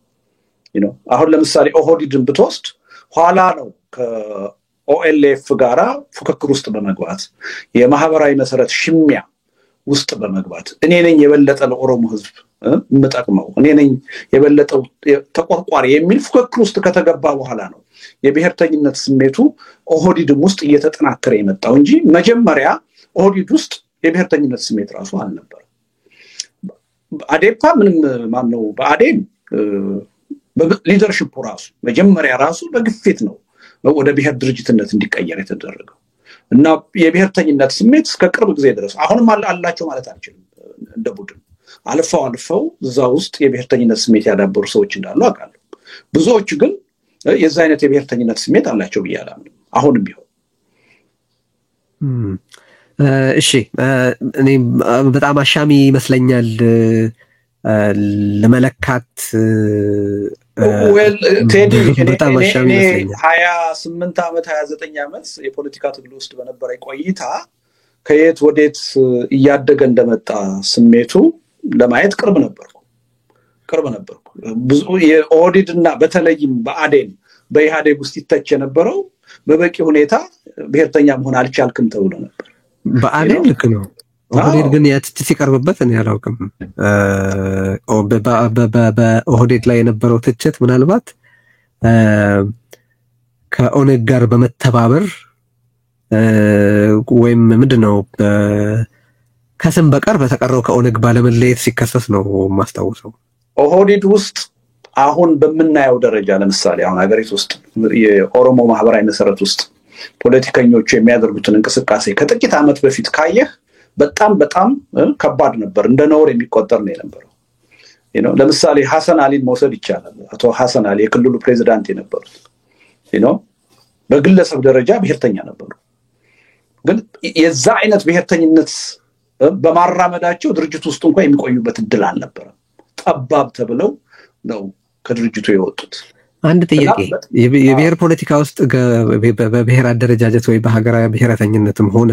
አሁን ለምሳሌ ኦህዴድን ብትወስድ ኋላ ነው ከኦኤልኤፍ ጋራ ፉክክር ውስጥ በመግባት የማህበራዊ መሰረት ሽሚያ ውስጥ በመግባት እኔ ነኝ የበለጠ ለኦሮሞ ህዝብ የምጠቅመው እኔ ነኝ የበለጠው ተቆርቋሪ የሚል ፉክክር ውስጥ ከተገባ በኋላ ነው የብሔርተኝነት ስሜቱ ኦህዴድም ውስጥ እየተጠናከረ የመጣው እንጂ መጀመሪያ ኦህዴድ ውስጥ የብሔርተኝነት ስሜት ራሱ አልነበረም። አዴፓ ምንም ማነው በአዴን ሊደርሺፑ ራሱ መጀመሪያ ራሱ በግፊት ነው ወደ ብሔር ድርጅትነት እንዲቀየር የተደረገው እና የብሔርተኝነት ስሜት እስከ ቅርብ ጊዜ ድረስ አሁንም አላቸው ማለት አንችልም። እንደ ቡድን አልፈው እዛ ውስጥ የብሔርተኝነት ስሜት ያዳበሩ ሰዎች እንዳሉ አውቃለሁ። ብዙዎች ግን የዛ አይነት የብሔርተኝነት ስሜት አላቸው ብያለሁ አሁንም ቢሆን። እሺ እኔ በጣም አሻሚ ይመስለኛል ለመለካት ቴዲ በጣም አሻሚ ይመስለኛል። 28 አመት 29 አመት የፖለቲካ ትግል ውስጥ በነበረ ቆይታ ከየት ወዴት እያደገ እንደመጣ ስሜቱ ለማየት ቅርብ ነበርኩ። ብዙ የኦህዴድና በተለይም በአዴን በኢህአዴግ ውስጥ ይተች የነበረው በበቂ ሁኔታ ብሔርተኛ መሆን አልቻልክም ተብሎ ነበር። በአዴን ልክ ነው። ኦህዴድ ግን የትችት ሲቀርብበት እኔ አላውቅም። በኦህዴድ ላይ የነበረው ትችት ምናልባት ከኦነግ ጋር በመተባበር ወይም ምንድነው ከስም በቀር በተቀረው ከኦነግ ባለመለየት ሲከሰስ ነው ማስታወሰው። ኦህዴድ ውስጥ አሁን በምናየው ደረጃ ለምሳሌ አሁን ሀገሪቱ ውስጥ የኦሮሞ ማህበራዊ መሰረት ውስጥ ፖለቲከኞቹ የሚያደርጉትን እንቅስቃሴ ከጥቂት ዓመት በፊት ካየህ በጣም ከባድ ነበር፣ እንደ ነውር የሚቆጠር ነው የነበረው። ለምሳሌ ሐሰን አሊን መውሰድ ይቻላል። አቶ ሐሰን አሊ የክልሉ ፕሬዝዳንት የነበሩት በግለሰብ ደረጃ ብሔርተኛ ነበሩ፣ ግን የዛ አይነት ብሔርተኝነት በማራመዳቸው ድርጅቱ ውስጥ እንኳን የሚቆዩበት እድል አልነበረም። ጠባብ ተብለው ነው ከድርጅቱ የወጡት። አንድ ጥያቄ፣ የብሔር ፖለቲካ ውስጥ በብሔር አደረጃጀት ወይ በሀገራዊ ብሔረተኝነትም ሆነ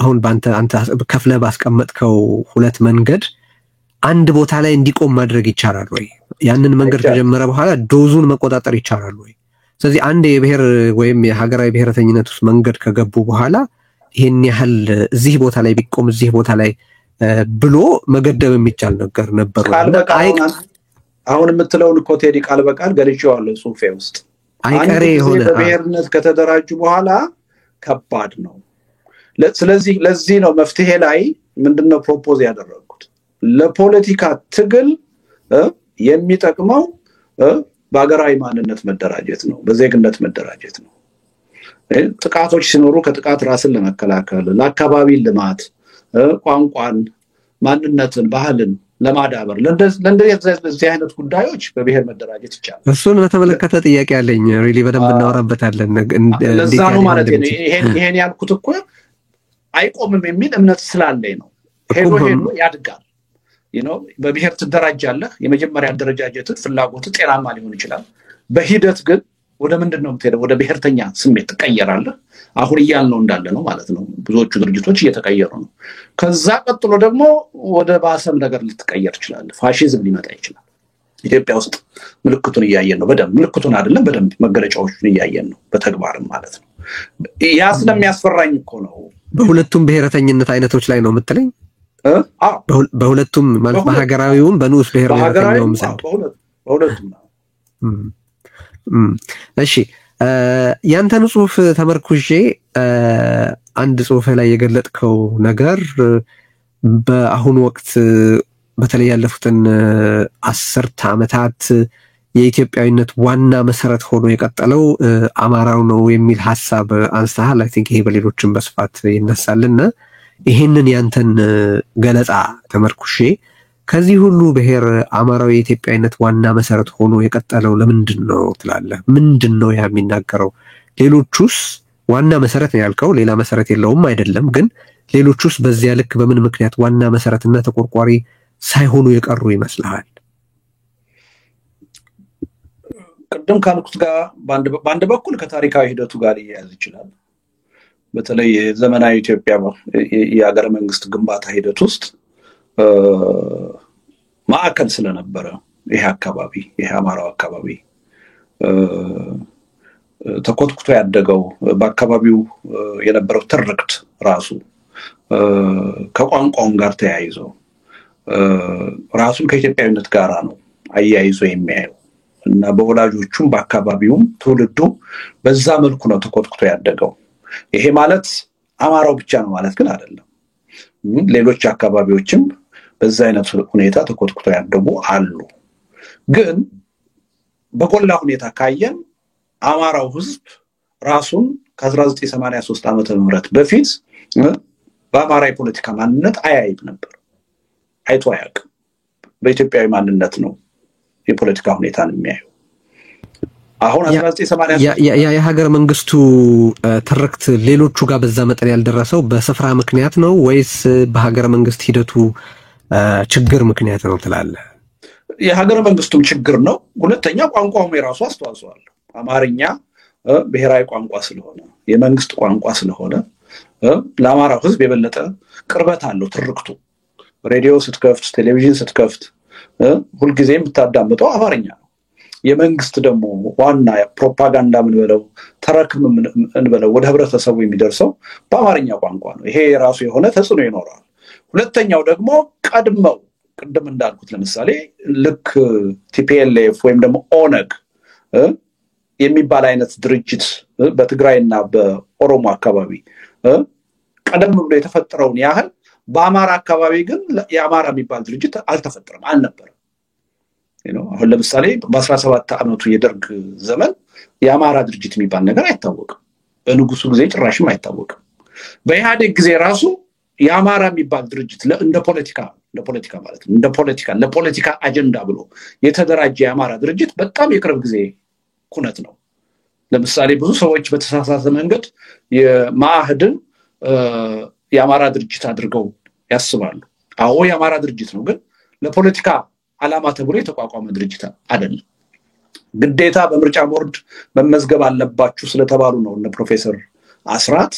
አሁን አንተ ከፍለህ ባስቀመጥከው ሁለት መንገድ አንድ ቦታ ላይ እንዲቆም ማድረግ ይቻላል ወይ? ያንን መንገድ ከጀመረ በኋላ ዶዙን መቆጣጠር ይቻላል ወይ? ስለዚህ አንድ የብሔር ወይም የሀገራዊ ብሔረተኝነት ውስጥ መንገድ ከገቡ በኋላ ይሄን ያህል እዚህ ቦታ ላይ ቢቆም እዚህ ቦታ ላይ ብሎ መገደብ የሚቻል ነገር ነበር። አሁን የምትለውን እኮ ቴዲ ቃል በቃል ገልጬዋለሁ ጽሁፌ ውስጥ። አይቀሬ የሆነ በብሔርነት ከተደራጁ በኋላ ከባድ ነው። ስለዚህ ለዚህ ነው መፍትሄ ላይ ምንድነው ፕሮፖዝ ያደረኩት? ለፖለቲካ ትግል የሚጠቅመው በሀገራዊ ማንነት መደራጀት ነው፣ በዜግነት መደራጀት ነው። ጥቃቶች ሲኖሩ ከጥቃት ራስን ለመከላከል፣ ለአካባቢ ልማት፣ ቋንቋን፣ ማንነትን፣ ባህልን ለማዳበር ለእንደዚህ አይነት ጉዳዮች በብሔር መደራጀት ይቻላል። እሱን በተመለከተ ጥያቄ አለኝ። ሪሊ በደንብ እናወራበታለን። ለዛ ነው ማለት ነው ይሄን ያልኩት እኮ አይቆምም የሚል እምነት ስላለኝ ነው። ሄዶ ያድጋል። በብሔር ትደራጃለህ። የመጀመሪያ አደረጃጀት ፍላጎት ጤናማ ሊሆን ይችላል። በሂደት ግን ወደ ምንድነው የምትሄደው? ወደ ብሔርተኛ ስሜት ትቀየራለህ። አሁን እያልነው እንዳለ ነው ማለት ነው። ብዙዎቹ ድርጅቶች እየተቀየሩ ነው። ከዛ ቀጥሎ ደግሞ ወደ ባሰም ነገር ልትቀየር ይችላል። ፋሺዝም ሊመጣ ይችላል። ኢትዮጵያ ውስጥ ምልክቱን እያየን ነው። በደንብ ምልክቱን አይደለም በደንብ መገለጫዎቹን እያየን ነው በተግባርም ማለት ነው። ያ ስለሚያስፈራኝ እኮ ነው። በሁለቱም ብሔረተኝነት አይነቶች ላይ ነው የምትለኝ? በሁለቱም ማለት በሀገራዊውም በንዑስ ብሔር ብሔረተኛውም ሳይሆን በሁለቱም ነው። እሺ ያንተን ጽሁፍ ተመርኩዤ አንድ ጽሁፍ ላይ የገለጥከው ነገር በአሁኑ ወቅት በተለይ ያለፉትን 10 ዓመታት የኢትዮጵያዊነት ዋና መሰረት ሆኖ የቀጠለው አማራው ነው የሚል ሐሳብ አንስተሃል። አይ ቲንክ ይሄ በሌሎችም በስፋት ይነሳልና ይሄንን ያንተን ገለጻ ተመርኩሼ ከዚህ ሁሉ ብሔር አማራው የኢትዮጵያዊነት ዋና መሰረት ሆኖ የቀጠለው ለምንድን ነው ትላለህ? ምንድን ነው ያ የሚናገረው? ሌሎቹስ ዋና መሰረት ነው ያልከው፣ ሌላ መሰረት የለውም አይደለም፣ ግን ሌሎቹስ በዚያ ልክ በምን ምክንያት ዋና መሰረትና ተቆርቋሪ ሳይሆኑ የቀሩ ይመስልሃል? ቅድም ካልኩት ጋር በአንድ በኩል ከታሪካዊ ሂደቱ ጋር ሊያያዝ ይችላል። በተለይ ዘመናዊ ኢትዮጵያ የሀገረ መንግስት ግንባታ ሂደት ውስጥ ማዕከል ስለነበረ ይሄ አካባቢ ይሄ አማራው አካባቢ ተኮትኩቶ ያደገው በአካባቢው የነበረው ትርክት ራሱ ከቋንቋውም ጋር ተያይዞ ራሱን ከኢትዮጵያዊነት ጋር ነው አያይዞ የሚያየው እና በወላጆቹም በአካባቢውም ትውልዱ በዛ መልኩ ነው ተኮትኩቶ ያደገው። ይሄ ማለት አማራው ብቻ ነው ማለት ግን አይደለም። ሌሎች አካባቢዎችም በዛ አይነት ሁኔታ ተኮትኩቶ ያደጉ አሉ። ግን በጎላ ሁኔታ ካየን አማራው ህዝብ ራሱን ከ1983 ዓመተ ምህረት በፊት በአማራ የፖለቲካ ማንነት አያይብ ነበር። አይቶ አያውቅም። በኢትዮጵያዊ ማንነት ነው የፖለቲካ ሁኔታን የሚያየው። አሁን 1983 የሀገር መንግስቱ ትርክት ሌሎቹ ጋር በዛ መጠን ያልደረሰው በስፍራ ምክንያት ነው ወይስ በሀገር መንግስት ሂደቱ ችግር ምክንያት ነው ትላለህ? የሀገር መንግስቱም ችግር ነው። ሁለተኛ ቋንቋውም የራሱ አስተዋጽኦ አለው። አማርኛ ብሔራዊ ቋንቋ ስለሆነ የመንግስት ቋንቋ ስለሆነ ለአማራው ህዝብ የበለጠ ቅርበት አለው ትርክቱ። ሬዲዮ ስትከፍት፣ ቴሌቪዥን ስትከፍት ሁልጊዜ የምታዳምጠው አማርኛ ነው። የመንግስት ደግሞ ዋና ፕሮፓጋንዳ ምን በለው ተረክም ምን በለው ወደ ህብረተሰቡ የሚደርሰው በአማርኛ ቋንቋ ነው። ይሄ የራሱ የሆነ ተጽዕኖ ይኖራል። ሁለተኛው ደግሞ ቀድመው ቅድም እንዳልኩት ለምሳሌ ልክ ቲፒኤልኤፍ ወይም ደግሞ ኦነግ የሚባል አይነት ድርጅት በትግራይና በኦሮሞ አካባቢ ቀደም ብሎ የተፈጠረውን ያህል በአማራ አካባቢ ግን የአማራ የሚባል ድርጅት አልተፈጠረም አልነበረም። አሁን ለምሳሌ በ17 ዓመቱ የደርግ ዘመን የአማራ ድርጅት የሚባል ነገር አይታወቅም። በንጉሱ ጊዜ ጭራሽም አይታወቅም። በኢህአዴግ ጊዜ ራሱ የአማራ የሚባል ድርጅት እንደ ፖለቲካ ማለት ነው ለፖለቲካ አጀንዳ ብሎ የተደራጀ የአማራ ድርጅት በጣም የቅርብ ጊዜ ኩነት ነው። ለምሳሌ ብዙ ሰዎች በተሳሳተ መንገድ የማአህድን የአማራ ድርጅት አድርገው ያስባሉ። አዎ የአማራ ድርጅት ነው፣ ግን ለፖለቲካ ዓላማ ተብሎ የተቋቋመ ድርጅት አይደለም። ግዴታ በምርጫ ቦርድ መመዝገብ አለባችሁ ስለተባሉ ነው እነ ፕሮፌሰር አስራት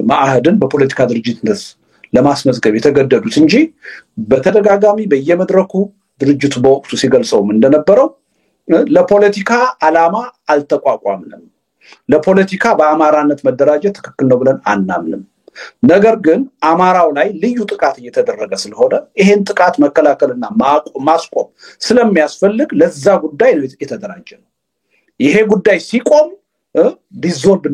ማአህድን በፖለቲካ ድርጅትነት ለማስመዝገብ የተገደዱት እንጂ በተደጋጋሚ በየመድረኩ ድርጅቱ በወቅቱ ሲገልጸውም እንደነበረው ለፖለቲካ ዓላማ አልተቋቋምንም፣ ለፖለቲካ በአማራነት መደራጀት ትክክል ነው ብለን አናምንም። ነገር ግን አማራው ላይ ልዩ ጥቃት እየተደረገ ስለሆነ ይሄን ጥቃት መከላከልና ማስቆም ስለሚያስፈልግ ለዛ ጉዳይ ነው የተደራጀ ነው። ይሄ ጉዳይ ሲቆም ዲዞልቭ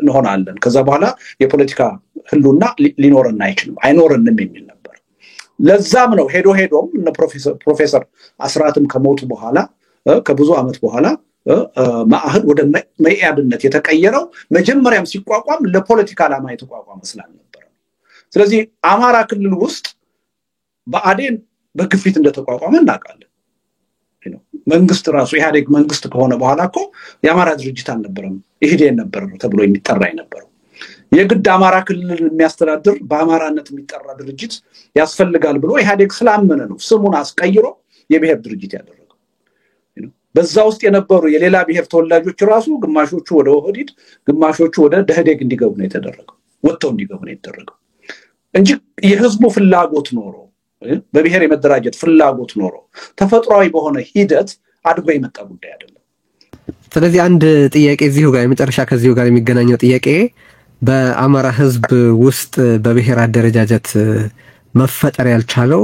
እንሆናለን፣ ከዛ በኋላ የፖለቲካ ህልውና ሊኖርና አይኖርንም የሚል ነበር። ለዛም ነው ሄዶም እነ ፕሮፌሰር አስራትም ከሞቱ በኋላ ከብዙ ዓመት በኋላ ማአህድ ወደ መኢአድነት የተቀየረው መጀመሪያም ሲቋቋም ለፖለቲካ ዓላማ የተቋቋመ ስላልነበረ። ስለዚህ አማራ ክልል ውስጥ በአዴን በግፊት እንደተቋቋመ እናውቃለን። መንግስት ራሱ ኢህአዴግ መንግስት ከሆነ በኋላ እኮ የአማራ ድርጅት አልነበረም፣ ኢህዴን ነበር ተብሎ የሚጠራ የነበረው። የግድ አማራ ክልል የሚያስተዳድር በአማራነት የሚጠራ ድርጅት ያስፈልጋል ብሎ ኢህአዴግ ስላመነ ነው ስሙን አስቀይሮ የብሔር ድርጅት ያደረገው። በዛ ውስጥ የነበሩ የሌላ ብሔር ተወላጆች ራሱ ግማሾቹ ወደ ኦህዴድ ግማሾቹ ወደ ደህዴግ እንዲገቡ ነው የተደረገው፣ ወጥተው እንዲገቡ ነው የተደረገው እንጂ የህዝቡ ፍላጎት ኖሮ በብሔር የመደራጀት ፍላጎት ኖሮ ተፈጥሯዊ በሆነ ሂደት አድጎ የመጣ ጉዳይ አይደለም። ስለዚህ አንድ ጥያቄ እዚሁ ጋር የመጨረሻ ከዚሁ ጋር የሚገናኘው ጥያቄ በአማራ ህዝብ ውስጥ በብሔር አደረጃጀት መፈጠር ያልቻለው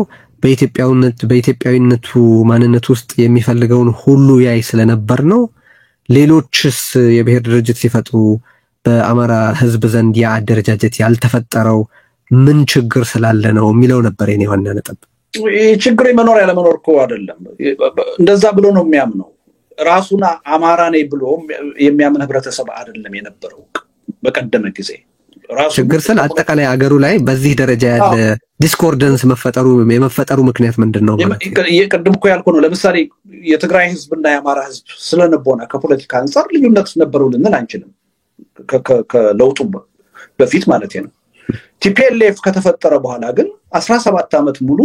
በኢትዮጵያዊነቱ ማንነት ውስጥ የሚፈልገውን ሁሉ ያይ ስለነበር ነው? ሌሎችስ የብሔር ድርጅት ሲፈጥሩ በአማራ ህዝብ ዘንድ ያ አደረጃጀት ያልተፈጠረው ምን ችግር ስላለ ነው የሚለው ነበር የኔ ዋና ነጥብ። ችግር መኖር ያለ መኖር እኮ አይደለም። እንደዛ ብሎ ነው የሚያምነው። ራሱና አማራ ነኝ ብሎ የሚያምን ህብረተሰብ አይደለም የነበረው በቀደመ ጊዜ። ችግር ስለ አጠቃላይ አገሩ ላይ በዚህ ደረጃ ያለ ዲስኮርደንስ የመፈጠሩ ምክንያት ምንድነው ማለት ነው? የቀደም እኮ ያልኩ ነው። ለምሳሌ የትግራይ ህዝብና የአማራ ህዝብ ስለነበውና ከፖለቲካ አንፃር ልዩነት ነበረው ልንል አንችልም። ከለውጡ በፊት ማለት ነው። ቲፒኤልኤፍ ከተፈጠረ በኋላ ግን 17 ዓመት ሙሉ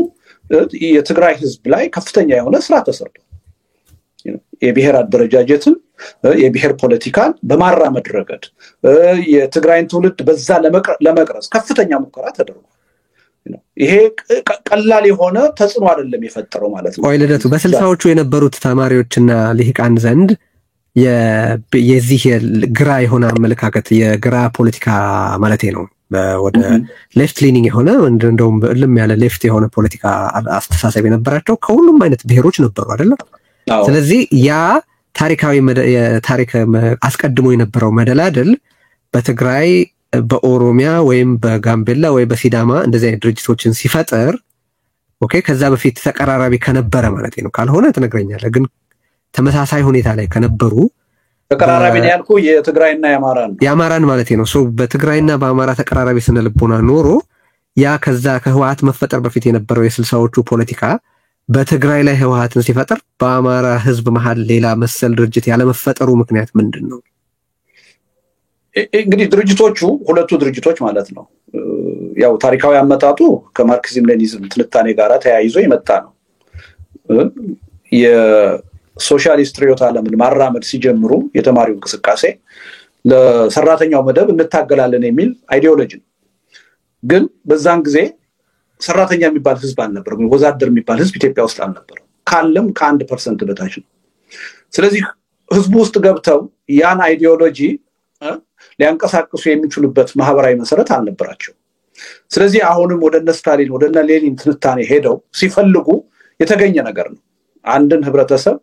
የትግራይ ህዝብ ላይ ከፍተኛ የሆነ ስራ ተሰርቷል። የብሔር አደረጃጀትን የብሔር ፖለቲካን በማራመድ ረገድ የትግራይን ትውልድ በዛ ለመቅረጽ ከፍተኛ ሙከራ ተደርጓል። ይሄ ቀላል የሆነ ተጽዕኖ አይደለም የፈጠረው ማለት ነው። ልደቱ በ60ዎቹ የነበሩት ተማሪዎችና ልሂቃን ዘንድ የዚህ ግራ የሆነ አመለካከት የግራ ፖለቲካ ማለት ነው ወደ ሌፍት ሊኒንግ የሆነ እንደውም እልም ያለ ሌፍት የሆነ ፖለቲካ አስተሳሰብ የነበራቸው ከሁሉም አይነት ብሔሮች ነበሩ አይደለም? ስለዚህ ያ ታሪክ አስቀድሞ የነበረው መደላደል በትግራይ በኦሮሚያ ወይም በጋምቤላ ወይ በሲዳማ እንደዚህ አይነት ድርጅቶችን ሲፈጠር ኦኬ ከዛ በፊት ተቀራራቢ ከነበረ ማለት ነው። ካልሆነ ትነግረኛለህ። ግን ተመሳሳይ ሁኔታ ላይ ከነበሩ ተቀራራቢ ነው ያልኩ የትግራይና የአማራን ማለት ነው። በትግራይና በአማራ ተቀራራቢ ስነልቦና ኖሮ ያ ከዛ ከህወሓት መፈጠር በፊት የነበረው የ60ዎቹ ፖለቲካ በትግራይ ላይ ህወሓትን ሲፈጠር በአማራ ህዝብ መሃል ሌላ መሰል ድርጅት ያለ መፈጠሩ ምክንያት ምንድነው? እንግዲህ ድርጅቶቹ ሁለቱ ድርጅቶች ማለት ነው ያው ታሪካዊ አመጣጡ ከማርክሲዝም ሌኒዝም ትንታኔ ጋር ተያይዞ የመጣ ነው። የሶሻሊስት ርዕዮተ ዓለምን ማራመድ ሲጀምሩ የተማሪው እንቅስቃሴ ለሰራተኛው መደብ እንታገላለን የሚል አይዲዮሎጂ ነው። ግን በዛን ጊዜ ሰራተኛ የሚባል ህዝብ አልነበረም፣ ወዛደር የሚባል ህዝብ ኢትዮጵያ ውስጥ አልነበረም። ካለም ከ1% በታች ነው። ስለዚህ ህዝቡ ውስጥ ገብተው ያን አይዲዮሎጂ ሊያንቀሳቅሱ የሚችሉበት ማህበራዊ መሰረት አልነበራቸው። ስለዚህ አሁንም ወደነ ስታሊን ወደነ ሌኒን ትንታኔ ሄደው ሲፈልጉ የተገኘ ነገር ነው። አንድን ህብረተሰብ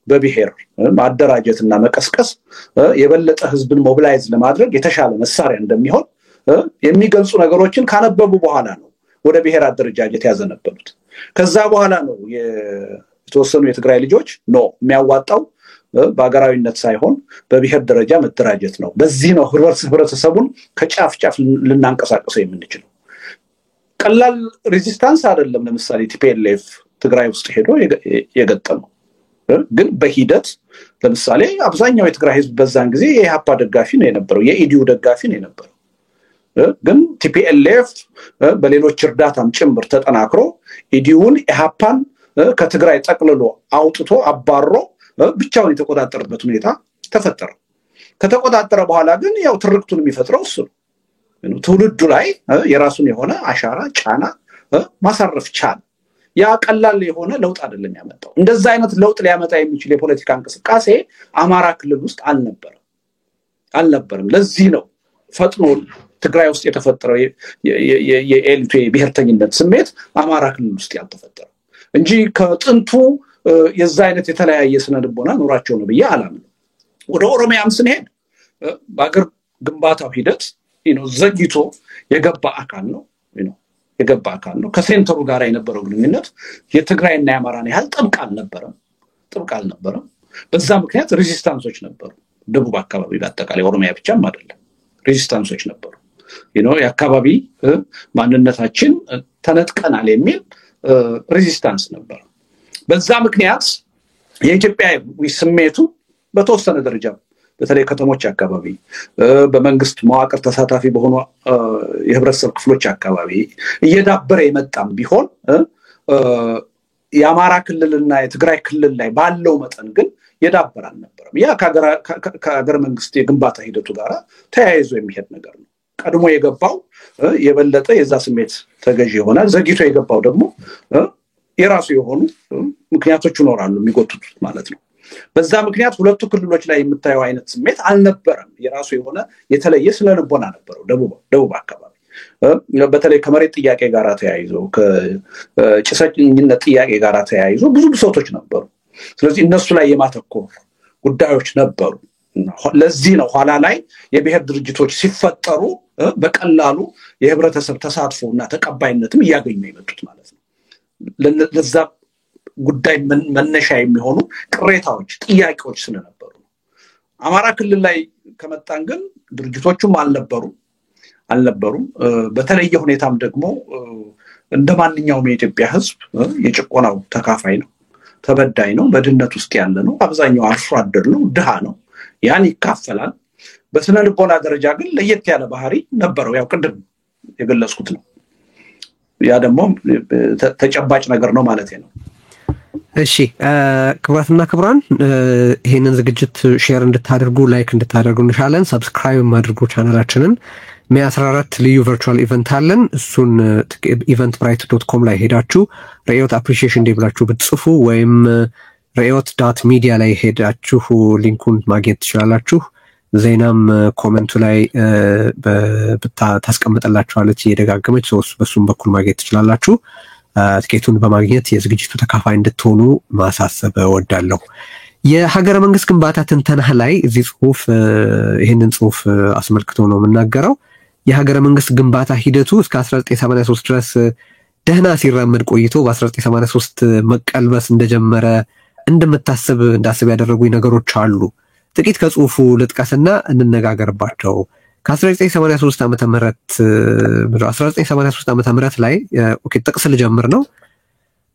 በብሔር ማደራጀትና መቀስቀስ የበለጠ ህዝብን ሞቢላይዝ ለማድረግ የተሻለ መሳሪያ እንደሚሆን የሚገልጹ ነገሮችን ካነበቡ በኋላ ነው ወደ ብሔር አደረጃጀት ያዘነበሉት። ከዛ በኋላ ነው የተወሰኑ የትግራይ ልጆች ነው የሚያዋጣው በአገራዊነት ሳይሆን በብሔር ደረጃ መደራጀት ነው። በዚህ ነው ህብረተሰቡን ከጫፍ ጫፍ ልናንቀሳቀሰው የምንችለው። ቀላል ሬዚስታንስ አይደለም። ለምሳሌ ቲፒኤልኤፍ ትግራይ ውስጥ ሄዶ የገጠመው ግን በሂደት ለምሳሌ አብዛኛው የትግራይ ህዝብ በዛን ጊዜ የኢሃፓ ደጋፊ ነው የነበረው፣ የኢዲዩ ደጋፊ ነው የነበረው። ግን ቲፒኤልኤፍ በሌሎች እርዳታም ጭምር ተጠናክሮ ኢዲዩን ኢሃፓን ከትግራይ ጠቅልሎ አውጥቶ አባሮ ብቻውን የተቆጣጠረበት ሁኔታ ተፈጠረ። ከተቆጣጠረ በኋላ ግን ያው ትርክቱን የሚፈጥረው እሱ ነው። ትውልዱ ላይ የራሱን የሆነ አሻራ ጫና ማሳረፍ ቻለ። ያ ቀላል የሆነ ለውጥ አይደለም ያመጣው። እንደዛ አይነት ለውጥ ሊያመጣ የሚችል የፖለቲካ እንቅስቃሴ አማራ ክልል ውስጥ አልነበረም። ለዚህ ነው ፈጥኖ ትግራይ ውስጥ የተፈጠረው የኤሊቱ የብሔርተኝነት ስሜት አማራ ክልል ውስጥ ያልተፈጠረው እንጂ ከጥንቱ የዛ አይነት የተለያየ ስነ ልቦና ኖራቸው ነው ብዬ አላምንም። ወደ ኦሮሚያም ስንሄድ በአገር ግንባታው ሂደት ዘግይቶ የገባ አካል ነው ከሴንተሩ ጋር የነበረው ግንኙነት የትግራይና የአማራን ያህል ጥብቅ አልነበረም። በዛ ምክንያት ሬዚስታንሶች ነበሩ። ደቡብ አካባቢ በአጠቃላይ ኦሮሚያ ብቻም አይደለም ሬዚስታንሶች ነበሩ። የአካባቢ ማንነታችን ተነጥቀናል የሚል ሬዚስታንስ ነበር። በዛ ምክንያት የኢትዮጵያ ስሜቱ በተወሰነ ደረጃ በተለይ ከተሞች አካባቢ በመንግስት መዋቅር ተሳታፊ በሆኑ የህብረተሰብ ክፍሎች አካባቢ እየዳበረ የመጣም ቢሆን የአማራ ክልልና የትግራይ ክልል ላይ ባለው መጠን ግን የዳበረ አልነበረም። ያ ከሀገረ መንግስት የግንባታ ሂደቱ ጋር ተያይዞ የሚሄድ ነገር ነው። ቀድሞ የገባው የበለጠ የዛ ስሜት ተገዢ ይሆናል። ዘግይቶ የገባው ደግሞ የራሱ የሆኑ ምክንያቶች ይኖራሉ የሚጎትቱት ማለት ነው። በዛ ምክንያት ሁለቱ ክልሎች ላይ የምታየው አይነት ስሜት አልነበረም። የራሱ የሆነ የተለየ ስለልቦና ነበረው ደቡብ አካባቢ በተለይ ከመሬት ጥያቄ ጋር ተያይዞ ከጭሰኝነት ጥያቄ ጋር ተያይዞ ብዙ ብሶቶች ነበሩ። ስለዚህ እነሱ ላይ የማተኮር ጉዳዮች ነበሩ። ለዚህ ነው ኋላ ላይ የብሔር ድርጅቶች ሲፈጠሩ በቀላሉ የህብረተሰብ ተሳትፎና ተቀባይነትም እያገኙ የመጡት ማለት ነው። ለዛ ጉዳይ መነሻ የሚሆኑ ቅሬታዎች ጥያቄዎች ስለነበሩ አማራ ክልል ላይ ከመጣን ግን ድርጅቶቹም አልነበሩም። በተለየ ሁኔታም ደግሞ እንደማንኛውም የኢትዮጵያ ህዝብ የጭቆናው ተካፋይ ነው፣ ተበዳይ ነው፣ በድህነት ውስጥ ያለ ነው። አብዛኛው አርሶ አደር ነው፣ ድሃ ነው። ያን ይካፈላል። በስነ ልቦና ደረጃ ግን ለየት ያለ ባህሪ ነበረው። ያው ቅድም የገለጽኩት ነው። ያ ደግሞ ተጨባጭ ነገር ነው ማለት ነው። እሺ ክቡራትና ክቡራን ይሄንን ዝግጅት ሼር እንድታደርጉ ላይክ እንድታደርጉ እንሻለን። ሰብስክራይብ አድርጉ ቻናላችንን። ሜይ 14 ልዩ ቨርቹዋል ኢቨንት አለን። እሱን eventbrite.com ላይ ሄዳችሁ ርዕዮት አፕሪሺዬሽን ዴይ ብላችሁ ብትጽፉ ወይም ርዕዮት.media ላይ ሄዳችሁ ሊንኩን ማግኘት ትችላላችሁ። ዜናም ኮሜንቱ ላይ ታስቀምጥላችኋለች እየደጋገመች በሱም በኩል ማግኘት ትችላላችሁ። ትኬቱን በማግኘት የዝግጅቱ ተካፋይ እንድትሆኑ ማሳሰብ እወዳለሁ። የሀገረ መንግስት ግንባታ ትንተና ላይ እዚህ ጽሁፍ ይሄንን ጽሁፍ አስመልክቶ ነው የምናገረው። የሀገረ መንግስት ግንባታ ሂደቱ እስከ 1983 ድረስ ደህና ሲራመድ ቆይቶ በ1983 መቀልበስ እንደጀመረ እንዳስብ ያደረጉኝ ነገሮች አሉ። ጥቂት ከጽሁፉ ልጥቀስና እንነጋገርባቸው። ከ1983 ዓመተ ምህረት ላይ ጥቅስ ልጀምር ነው።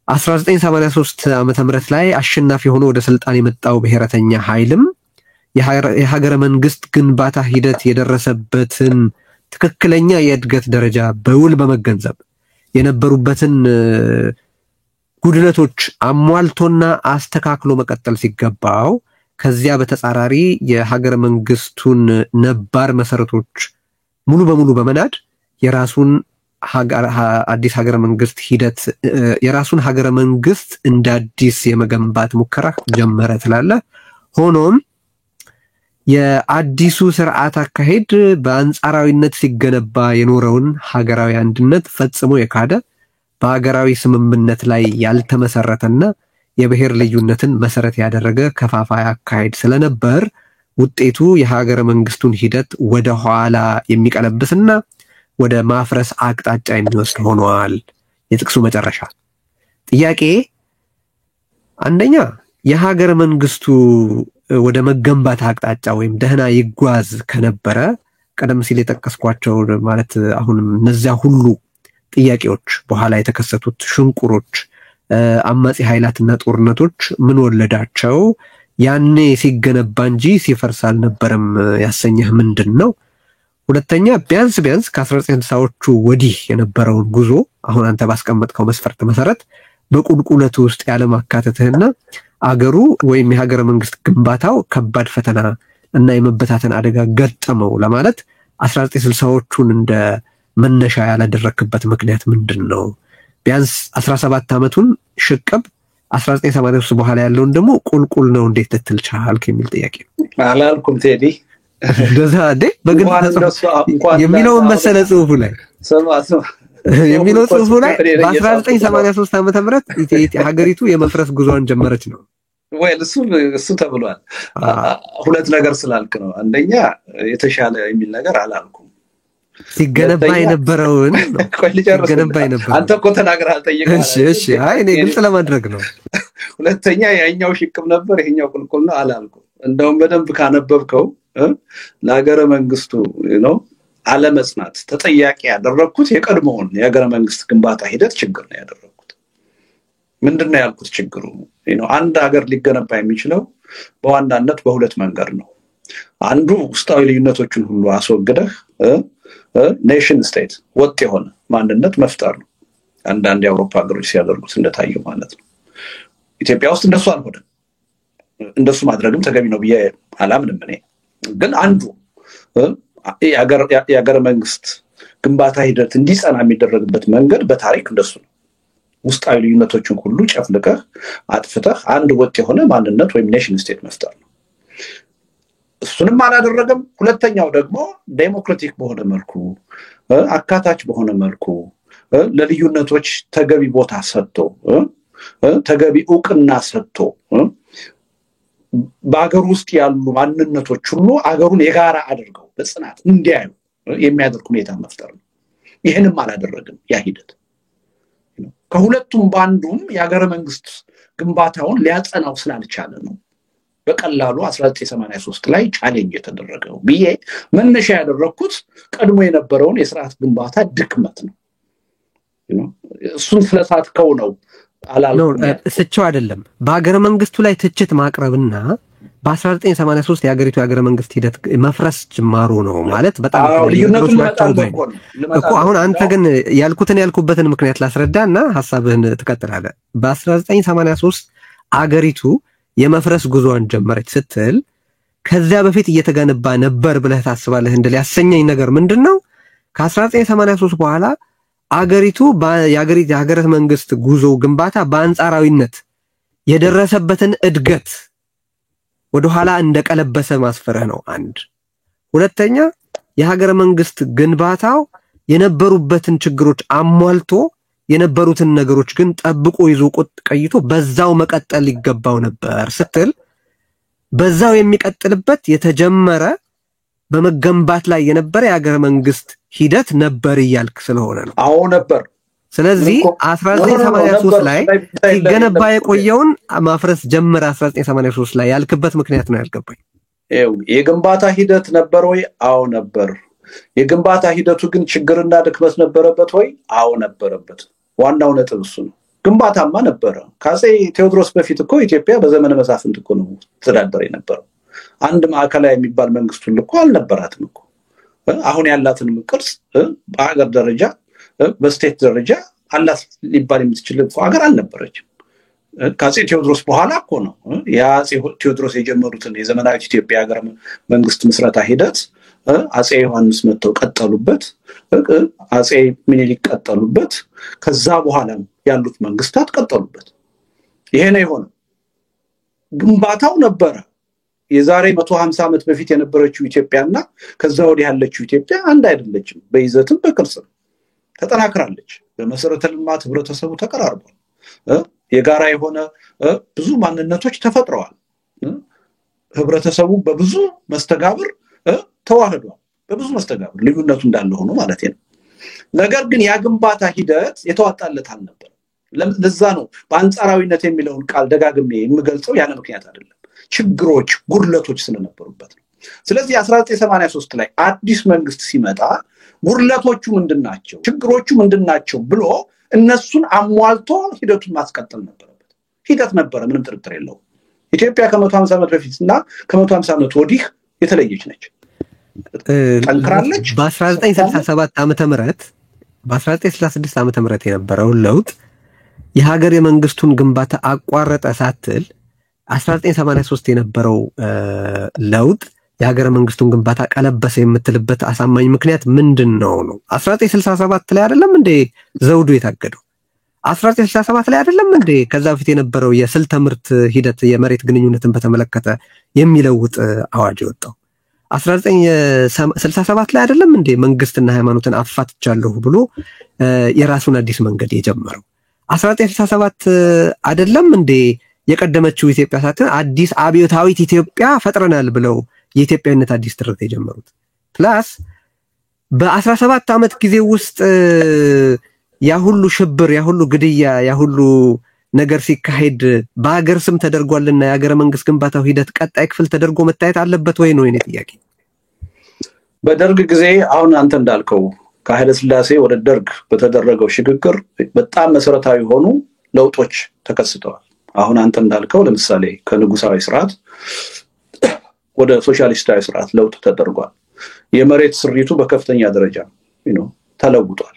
1983 ዓመተ ምህረት ላይ አሸናፊ ሆኖ ወደ ስልጣን የመጣው ብሔረተኛ ኃይልም የሀገረ መንግስት ግንባታ ሂደት የደረሰበትን ትክክለኛ የእድገት ደረጃ በውል በመገንዘብ የነበሩበትን ጉድለቶች አሟልቶና አስተካክሎ መቀጠል ሲገባው ከዚያ በተጻራሪ የሀገረ መንግስቱን ነባር መሰረቶች ሙሉ በሙሉ በመናድ የራሱን አዲስ ሀገረ መንግስት ሂደት የራሱን ሀገረ መንግስት እንደ አዲስ የመገንባት ሙከራ ጀመረ ትላለ። ሆኖም የአዲሱ ስርዓት አካሄድ በአንጻራዊነት ሲገነባ የኖረውን ሀገራዊ አንድነት ፈጽሞ የካደ በሀገራዊ ስምምነት ላይ ያልተመሰረተና የብሔር ልዩነትን መሰረት ያደረገ ከፋፋይ አካሄድ ስለነበር ውጤቱ የሀገረ መንግስቱን ሂደት ወደ ኋላ የሚቀለብስና ወደ ማፍረስ አቅጣጫ የሚወስድ ሆኗል። የጥቅሱ መጨረሻ ጥያቄ አንደኛ የሀገረ መንግስቱ ወደ መገንባት አቅጣጫ ወይም ደህና ይጓዝ ከነበረ ቀደም ሲል የጠቀስኳቸው ማለት አሁንም እነዚያ ሁሉ ጥያቄዎች በኋላ የተከሰቱት ሽንቁሮች አማጺ ኃይላትና ጦርነቶች ምን ወለዳቸው? ያኔ ሲገነባ እንጂ ሲፈርስ አልነበረም ያሰኘህ ምንድነው? ሁለተኛ ቢያንስ ከ1960ዎቹ ወዲህ የነበረውን ጉዞ አሁን አንተ ባስቀመጥከው መስፈርት መሰረት በቁልቁለቱ ውስጥ ያለማካተትህና አገሩ ወይም የሀገረ መንግስት ግንባታው ከባድ ፈተና እና የመበታተን አደጋ ገጠመው ለማለት 1960ዎቹን እንደ መነሻ ያላደረክበት ምክንያት ምንድነው? ቢያንስ 17 ዓመቱን ሽቅብ 1983 በኋላ ያለውን ደግሞ ቁልቁል ነው እንዴት ልትል ቻልክ የሚል ጥያቄ አላልኩም ቴዲ እንደዛ አይደል በግልጽ የሚለውን መሰለ ጽሁፉ ላይ የሚለው ጽሁፉ ላይ በ1983 ዓመተ ምህረት ሀገሪቱ የመፍረስ ጉዞን ጀመረች ነው ወይ እሱ ተብሏል። ሁለት ነገር ስላልክ ነው። አንደኛ የተሻለ የሚል ነገር አላልኩም። ሲገነባ የነበረውን ሲገነባ የነበረው አንተ እኮ ተናግረሃል ጠይቀሃል። እሺ አይ እኔ ግልጽ ለማድረግ ነው። ሁለተኛ ያኛው ሽቅብ ነበር ይሄኛው ቁልቁል ነው አላልኩም። እንደውም በደንብ ካነበብከው ለሀገረ መንግስቱ ነው አለመጽናት ተጠያቂ ያደረኩት የቀድሞውን የሀገረ መንግስት ግንባታ ሂደት ችግር ነው ያደረኩት። ምንድነው ያልኩት ችግሩ አንድ ሀገር ሊገነባ የሚችለው በዋናነት በሁለት መንገድ ነው። አንዱ ውስጣዊ ልዩነቶችን ሁሉ አስወግደህ ኔሽን ስቴት ወጥ የሆነ ማንነት መፍጠር ነው። አንዳንድ የአውሮፓ ሀገሮች ሲያደርጉት እንደታየው ማለት ነው። ኢትዮጵያ ውስጥ እንደሱ አልሆነም። እንደሱ ማድረግም ተገቢ ነው ብዬ አላምንም። እኔ ግን አንዱ የሀገረ መንግስት ግንባታ ሂደት እንዲጸና የሚደረግበት መንገድ በታሪክ እንደሱ ነው። ውስጣዊ ልዩነቶችን ሁሉ ጨፍልቀህ አጥፍተህ አንድ ወጥ የሆነ ማንነት ወይም ኔሽን ስቴት መፍጠር ነው። እሱንም አላደረገም። ሁለተኛው ደግሞ ዴሞክራቲክ በሆነ መልኩ አካታች በሆነ መልኩ ለልዩነቶች ተገቢ ቦታ ሰጥቶ ተገቢ ዕውቅና ሰጥቶ በአገር ውስጥ ያሉ ማንነቶች ሁሉ አገሩን የጋራ አድርገው በጽናት እንዲያዩ የሚያደርግ ሁኔታ መፍጠር ነው። ይሄንም አላደረግም። ያ ሂደት ከሁለቱም ባንዱም የሀገረ መንግስት ግንባታውን ሊያጸናው ስላልቻለ ነው በቀላሉ 1983 ላይ ቻሌንጅ የተደረገው ብዬ መነሻ ያደረኩት ቀድሞ የነበረውን የሥርዓት ግንባታ ድክመት ነው። እሱን ስለሳትከው ነው አላልኩም። ስቸው አይደለም በሀገረ መንግስቱ ላይ ትችት ማቅረብና በ1983 የሀገሪቱ የሀገረ መንግስት ሂደት መፍረስ ጅማሩ ነው ማለት በጣም ልዩነቱን መጣል እኮ አሁን አንተ ግን ያልኩበትን ምክንያት ላስረዳና ሐሳብህን ትቀጥላለህ። በ1983 አገሪቱ የመፍረስ ጉዞን ጀመረች ስትል ከዚያ በፊት እየተገነባ ነበር ብለህ ታስባለህ እንደለ ያሰኘኝ ነገር ምንድነው? ከ1983 በኋላ አገሪቱ የሀገረ መንግስት ጉዞ ግንባታ በአንጻራዊነት የደረሰበትን እድገት ወደ ኋላ እንደቀለበሰ ማስፈረህ ነው አንድ። ሁለተኛ የሀገረ መንግስት ግንባታው የነበሩበትን ችግሮች አሟልቶ የነበሩትን ነገሮች ግን ጠብቆ ይዞ ቀይቶ በዛው መቀጠል ይገባው ነበር ስትል በዛው የሚቀጥልበት የተጀመረ በመገንባት ላይ የነበረ የሀገረ መንግስት ሂደት ነበር ይያልክ ስለሆነ ነው። አዎ ነበር። ስለዚህ 1983 ላይ ሲገነባ የቆየውን ማፍረስ ጀመረ 1983 ላይ ያልክበት ምክንያት ነው ያልገባኝ። የግንባታ ሂደት ነበር ወይ? አዎ ነበር። የግንባታ ሂደቱ ግን ችግርና ድክመት ነበረበት ወይ? አዎ ነበረበት። ዋናው ነጥብ እሱ ነው። ግንባታማ ነበረ። ከአፄ ቴዎድሮስ በፊት እኮ ኢትዮጵያ በዘመነ መሳፍንት እኮ ነው ተዳደረ የነበረው። አንድ ማዕከላዊ የሚባል መንግስት ሁሉ እኮ አልነበራትም እኮ። አሁን ያላትን ቅርጽ በሀገር ደረጃ በስቴት ደረጃ አላት ሊባል የምትችል ሀገር አልነበረችም። ከአፄ ቴዎድሮስ በኋላ እኮ ነው የአፄ ቴዎድሮስ የጀመሩትን የዘመናዊት ኢትዮጵያ ሀገር መንግስት ምስረታ ሂደት አፄ ዮሐንስ መጥተው ቀጠሉበት፣ አፄ ምኒልክ ቀጠሉበት፣ ከዛ በኋላ ያሉት መንግስታት ቀጠሉበት። ይሄ ነው የሆነው። ግንባታው ነበረ። የዛሬ 150 ዓመት በፊት የነበረችው ኢትዮጵያና ከዛ ወዲህ ያለችው ኢትዮጵያ አንድ አይደለችም። በይዘትም በቅርጽም ተጠናክራለች። በመሰረተ ልማት ህብረተሰቡ ተቀራርቧል። የጋራ የሆነ ብዙ ማንነቶች ተፈጥረዋል። ህብረተሰቡ በብዙ መስተጋብር ተዋህዷል። በብዙ መስተጋብር ልዩነቱ እንዳለ ሆኖ ማለት ነው። ነገር ግን ያ ግንባታ ሂደት የተዋጣለት አልነበር ለዛ ነው በአንጻራዊነት የሚለውን ቃል ደጋግሜ የምገልጸው ያለ ምክንያት አይደለም ችግሮች ጉድለቶች ስለነበሩበት ነው ስለዚህ 1983 ላይ አዲስ መንግስት ሲመጣ ጉድለቶቹ ምንድናቸው ችግሮቹ ምንድናቸው ብሎ እነሱን አሟልቶ ሂደቱን ማስቀጠል ነበረበት ሂደት ነበረ ምንም ጥርጥር የለውም ኢትዮጵያ ከ150 ዓመት በፊትና ከ150 ዓመት ወዲህ የተለየች ነች ጠንክራለች በ1967 ዓመተ ምህረት በ1966 ዓመተ ምህረት የነበረው ለውጥ የሀገር የመንግስቱን ግንባታ አቋረጠ ሳትል 1983 የነበረው ለውጥ የሀገር መንግስቱን ግንባታ ቀለበሰ የምትልበት አሳማኝ ምክንያት ምንድነው ነው 1967 ላይ አይደለም እንዴ ዘውዱ የታገደው 1967 ላይ አይደለም እንዴ ከዛ በፊት የነበረው የስልተ ምርት ሂደት የመሬት ግንኙነትን በተመለከተ የሚለውጥ አዋጅ ወጣው 1967 ላይ አይደለም እንዴ መንግስትና ሃይማኖትን አፋትቻለሁ ብሎ የራሱን አዲስ መንገድ የጀመረው 1967 አይደለም እንዴ የቀደመችው ኢትዮጵያ ሳትሆን አዲስ አብዮታዊት ኢትዮጵያ ፈጥረናል ብለው የኢትዮጵያዊነት አዲስ ትርክት የጀመሩት ፕላስ በ17 ዓመት ጊዜ ውስጥ ያ ሁሉ ሽብር ያ ሁሉ ግድያ ያ ሁሉ ነገር ሲካሄድ በአገር ስም ተደርጓልና የአገር መንግስት ግንባታው ሂደት ቀጣይ ክፍል ተደርጎ መታየት አለበት ወይ ነው የኔ ጥያቄ በደርግ ጊዜ አሁን አንተ እንዳልከው ከኃይለ ሥላሴ ወደ ደርግ በተደረገው ሽግግር በጣም መሰረታዊ ሆኑ ለውጦች ተከስተዋል አሁን አንተ እንዳልከው ለምሳሌ ከንጉሳዊ ስርዓት ወደ ሶሻሊስታዊ ስርዓት ለውጥ ተደርጓል የመሬት ስሪቱ በከፍተኛ ደረጃ ተለውጧል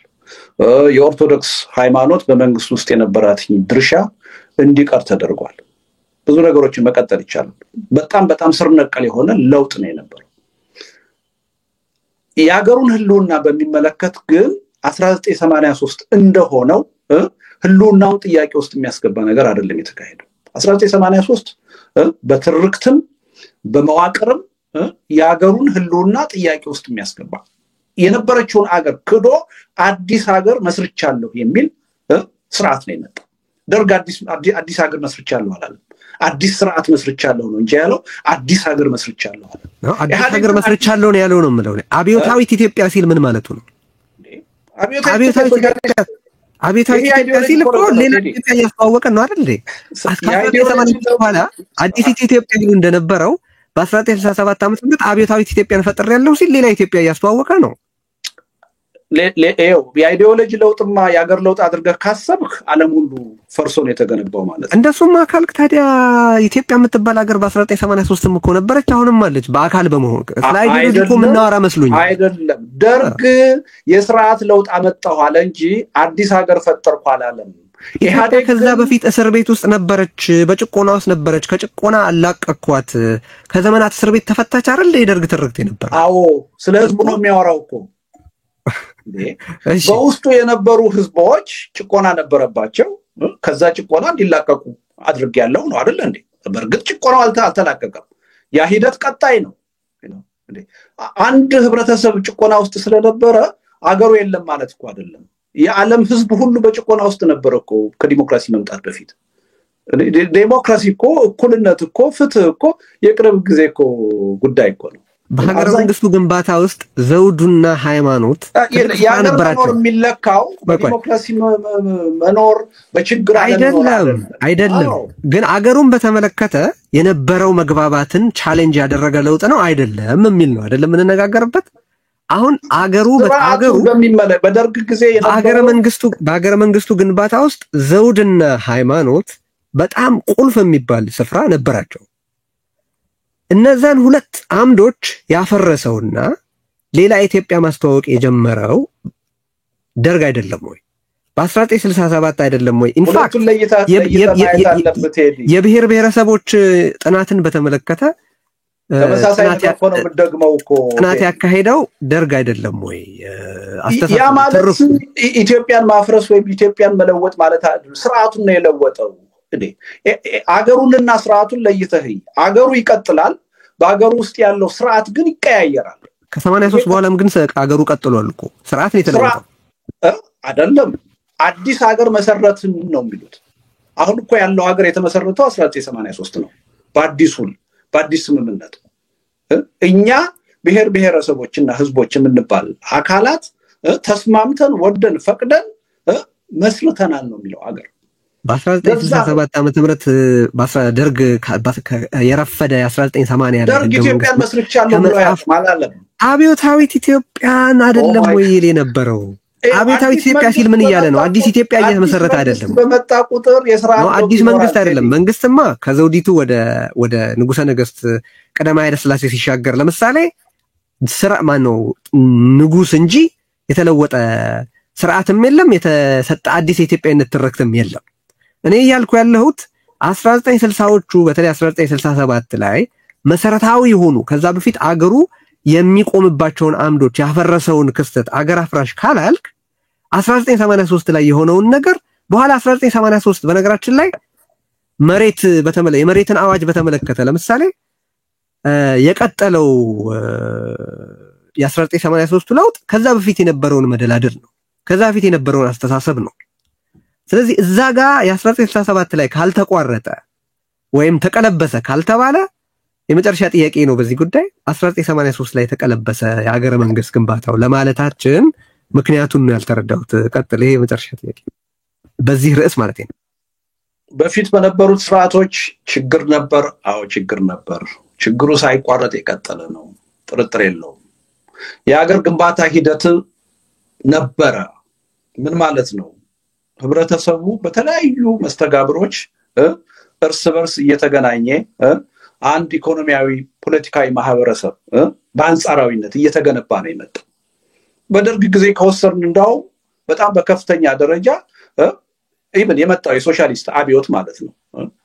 የኦርቶዶክስ ሃይማኖት በመንግስት ውስጥ የነበራት ድርሻ እንዲቀር ተደርጓል ብዙ ነገሮችን መቀጠል ይቻላል በጣም ስር ነቀል የሆነ ለውጥ ነው የነበረው የሀገሩን ህልውና በሚመለከት ግን 1983 እንደሆነው ህልውናውን ጥያቄ ውስጥ የሚያስገባ ነገር አይደለም የተካሄደው 1983 በትርክትም በመዋቅርም የሀገሩን ህልውና ጥያቄ ውስጥ የሚያስገባ የነበረችውን ሀገር ክዶ አዲስ ሀገር መስርቻለሁ የሚል ስርዓት ነው የመጣው ደርግ አዲስ ሀገር መስርቻለሁ አላለም አዲስ ስርዓት መስርቻለሁ ነው እንጂ ያለው አዲስ ሀገር መስርቻለሁ አለ አዲስ ሀገር መስርቻለሁ ነው ያለው ነው የምለው አብዮታዊት ኢትዮጵያ ሲል ምን ማለቱ ነው አብዮታዊት ኢትዮጵያ ሲል እኮ ሌላ ኢትዮጵያ ያስተዋወቀ ነው አይደል እንዴ በኋላ አዲስ ኢትዮጵያ ይሉ እንደነበረው በ1967 ዓመት ምት አብዮታዊት ኢትዮጵያን ፈጥር ያለው ሲል ሌላ ኢትዮጵያ ያስተዋወቀ ነው የአይዲዮሎጂ ለውጥማ ያገር ለውጥ አድርገህ ካሰብክ ዓለም ሁሉ ፈርሶ ነው የተገነባው ማለት እንደሱማ ካልክ ታዲያ ኢትዮጵያ የምትባል ሀገር በ1983 እኮ ነበረች አሁንም አለች በአካል በመሆን ስላይዲዮሎጂ እኮ ምናወራ መስሎኝ አይደለም ደርግ የሥርዓት ለውጥ አመጣው አለ እንጂ አዲስ ሀገር ፈጠርኩ አላለም ኢህአዴግ ከዛ በፊት እስር ቤት ውስጥ ነበረች በጭቆና ውስጥ ነበረች ከጭቆና አላቀኳት ከዘመናት እስር ቤት ተፈታች አይደል የደርግ ትርክት ነበር አዎ ስለ ህዝቡ ነው የሚያወራው እኮ በውስጡ የነበሩ ህዝቦች ጭቆና ነበረባቸው ከዛ ጭቆና እንዲላቀቁ አድርጌያለሁ ነው አይደል እንዴ በርግጥ ጭቆናው አልተላቀቀም ያ ሂደት ቀጣይ ነው እንዴ አንድ ህብረተሰብ ጭቆና ውስጥ ስለነበረ አገሩ የለም ማለት እኮ አይደለም የዓለም ህዝብ ሁሉ በጭቆና ውስጥ ነበር እኮ ከዲሞክራሲ መምጣት በፊት ዴሞክራሲ እኮ እኩልነት እኮ ፍትህ እኮ የቅርብ ጊዜ እኮ ጉዳይ እኮ ነው በሀገር መንግስቱ ግንባታ ውስጥ ዘውዱና ሃይማኖት ያነበራቸው የሚለካው ዲሞክራሲ መኖር በችግር አይደለም ግን አገሩን በተመለከተ የነበረው መግባባትን ቻሌንጅ ያደረገ ለውጥ ነው አይደለም የሚል ነው አይደለም እንነጋገርበት አሁን አገሩ በደርግ ጊዜ በሀገር መንግስቱ ግንባታ ውስጥ ዘውድና ሃይማኖት በጣም ቁልፍ የሚባል ስፍራ ነበራቸው እነዛን ሁለት አምዶች ያፈረሰውና ሌላ ኢትዮጵያ ማስተዋወቅ የጀመረው ደርግ አይደለም ወይ በ1967 አይደለም ወይ ኢንፋክት የብሔር ብሔረሰቦች ጥናትን በተመለከተ ተመሳሳይ ተቆ ነው የምደግመው እኮ ጥናት ያካሄደው ደርግ አይደለም ወይ ያ ማለት ኢትዮጵያን ማፍረስ ወይ ኢትዮጵያን መለወጥ ማለት ስርዓቱን ነው የለወጠው እንዴ አገሩንና ስርዓቱን ለይተህ አገሩ ይቀጥላል በአገሩ ውስጥ ያለው ስርዓት ግን ይቀያየራል ከ83 በኋላም ግን አገሩ ቀጥሏል እኮ ስርዓት ነው የተለወጠው አይደለም አዲስ ሀገር መሰረት ነው የሚሉት አሁን እኮ ያለው ሀገር የተመሰረተው 1983 ነው በአዲስ ስምምነት እኛ ብሔር ብሔረሰቦችና ህዝቦች የምንባል አካላት ተስማምተን ወደን ፈቅደን መስርተናል ነው የሚለው አገር በ1967 ዓመተ ምህረት ደርግ የረፈደ 1980 ደርግ ኢትዮጵያን መስርቻለሁ ብሎ ያስማላለም አብዮታዊት ኢትዮጵያን አይደለም ወይ ይል የነበረው አብዮታዊት ኢትዮጵያ ሲል ምን እያለ ነው አዲስ ኢትዮጵያ እየተመሰረተ አይደለም በመጣ ቁጥር የሥራ አዲስ መንግስት አይደለም መንግስትማ ከዘውዲቱ ወደ ንጉሠ ነገስት ቀዳማዊ ኃይለ ሥላሴ ሲሻገር ለምሳሌ ስራ ማነው ንጉስ እንጂ የተለወጠ ስርዓትም የለም የተሰጠ አዲስ የኢትዮጵያዊነት ትርክትም የለም እኔ ያልኩ ያለሁት 1960ዎቹ በተለይ 1967 ላይ መሰረታዊ ሆኑ ከዛ በፊት አገሩ የሚቆምባቸውን አምዶች ያፈረሰውን ክስተት አገር አፍራሽ ካላልክ 1983 ላይ የሆነውን ነገር በኋላ 1983 በነገራችን ላይ የመሬትን አዋጅ በተመለከተ ለምሳሌ የቀጠለው የ1983 ለውጥ ከዛ በፊት የነበረውን መደላድል ነው ከዛ በፊት የነበረውን አስተሳሰብ ነው ስለዚህ እዛ ጋር የ1967 ላይ ካልተቋረጠ ወይም ተቀለበሰ ካልተባለ የመጨረሻ ጥያቄ ነው በዚህ ጉዳይ 1983 ላይ ተቀለበሰ የሀገረ መንግስት ግንባታው ለማለታችን ምክንያቱን ነው ያልተረዳሁት ቀጥል ይሄ የመጨረሻ ጥያቄ በዚህ ርዕስ ማለት ነው በፊት በነበሩት ስርዓቶች ችግር ነበር አዎ ችግር ነበር ችግሩ ሳይቋረጥ የቀጠለ ነው ጥርጥር የለውም የሀገር ግንባታ ሂደት ነበረ ምን ማለት ነው ህብረተሰቡ በተለያዩ መስተጋብሮች እርስ በርስ እየተገናኘ አንድ ኢኮኖሚያዊ ፖለቲካዊ ማህበረሰብ በአንጻራዊነት እየተገነባ ነው የመጣው በደርግ ጊዜ ከወሰርን እንዳው በጣም በከፍተኛ ደረጃ ኢቭን የመጣው የሶሻሊስት አብዮት ማለት ነው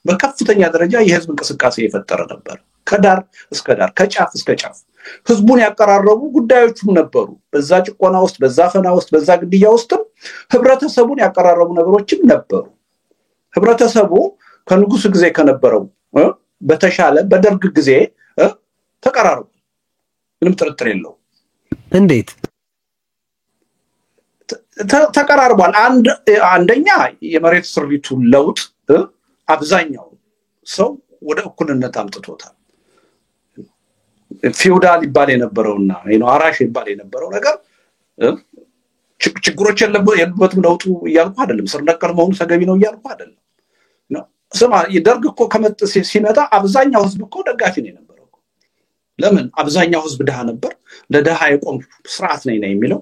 በከፍተኛ ደረጃ የህዝብ እንቅስቃሴ የፈጠረ ነበር ከዳር እስከ ዳር ከጫፍ እስከ ጫፍ ህዝቡን ያቀራረቡ ጉዳዮችም ነበሩ በዛ ጭቆና ውስጥ በዛ ፈና ውስጥ በዛ ግድያ ውስጥም ህብረተሰቡን ያቀራረቡ ነገሮችም ነበሩ ህብረተሰቡ ከንጉስ ጊዜ ከነበረው በተሻለ በደርግ ጊዜ ተቀራረቡ ምንም ጥርጥር የለው እንዴት ተቀራርቧል አንደኛ የመሬት ስሪቱ ለውጥ አብዛኛው ሰው ወደ እኩልነት አምጥቶታል ፊውዳል ይባል የነበረውና አራሽ ይባል የነበረው ነገር ችግሮች የለበትም ለውጡ እያልኩ አይደለም ስር ነቀል መሆኑ ተገቢ ነው እያልኩ አይደለም ነው ስማ የደርግ እኮ ሲመጣ አብዛኛው ህዝብ እኮ ደጋፊ ነው የነበረው ለምን አብዛኛው ህዝብ ደሃ ነበር ለደሃ የቆም ስርዓት ነው የሚለው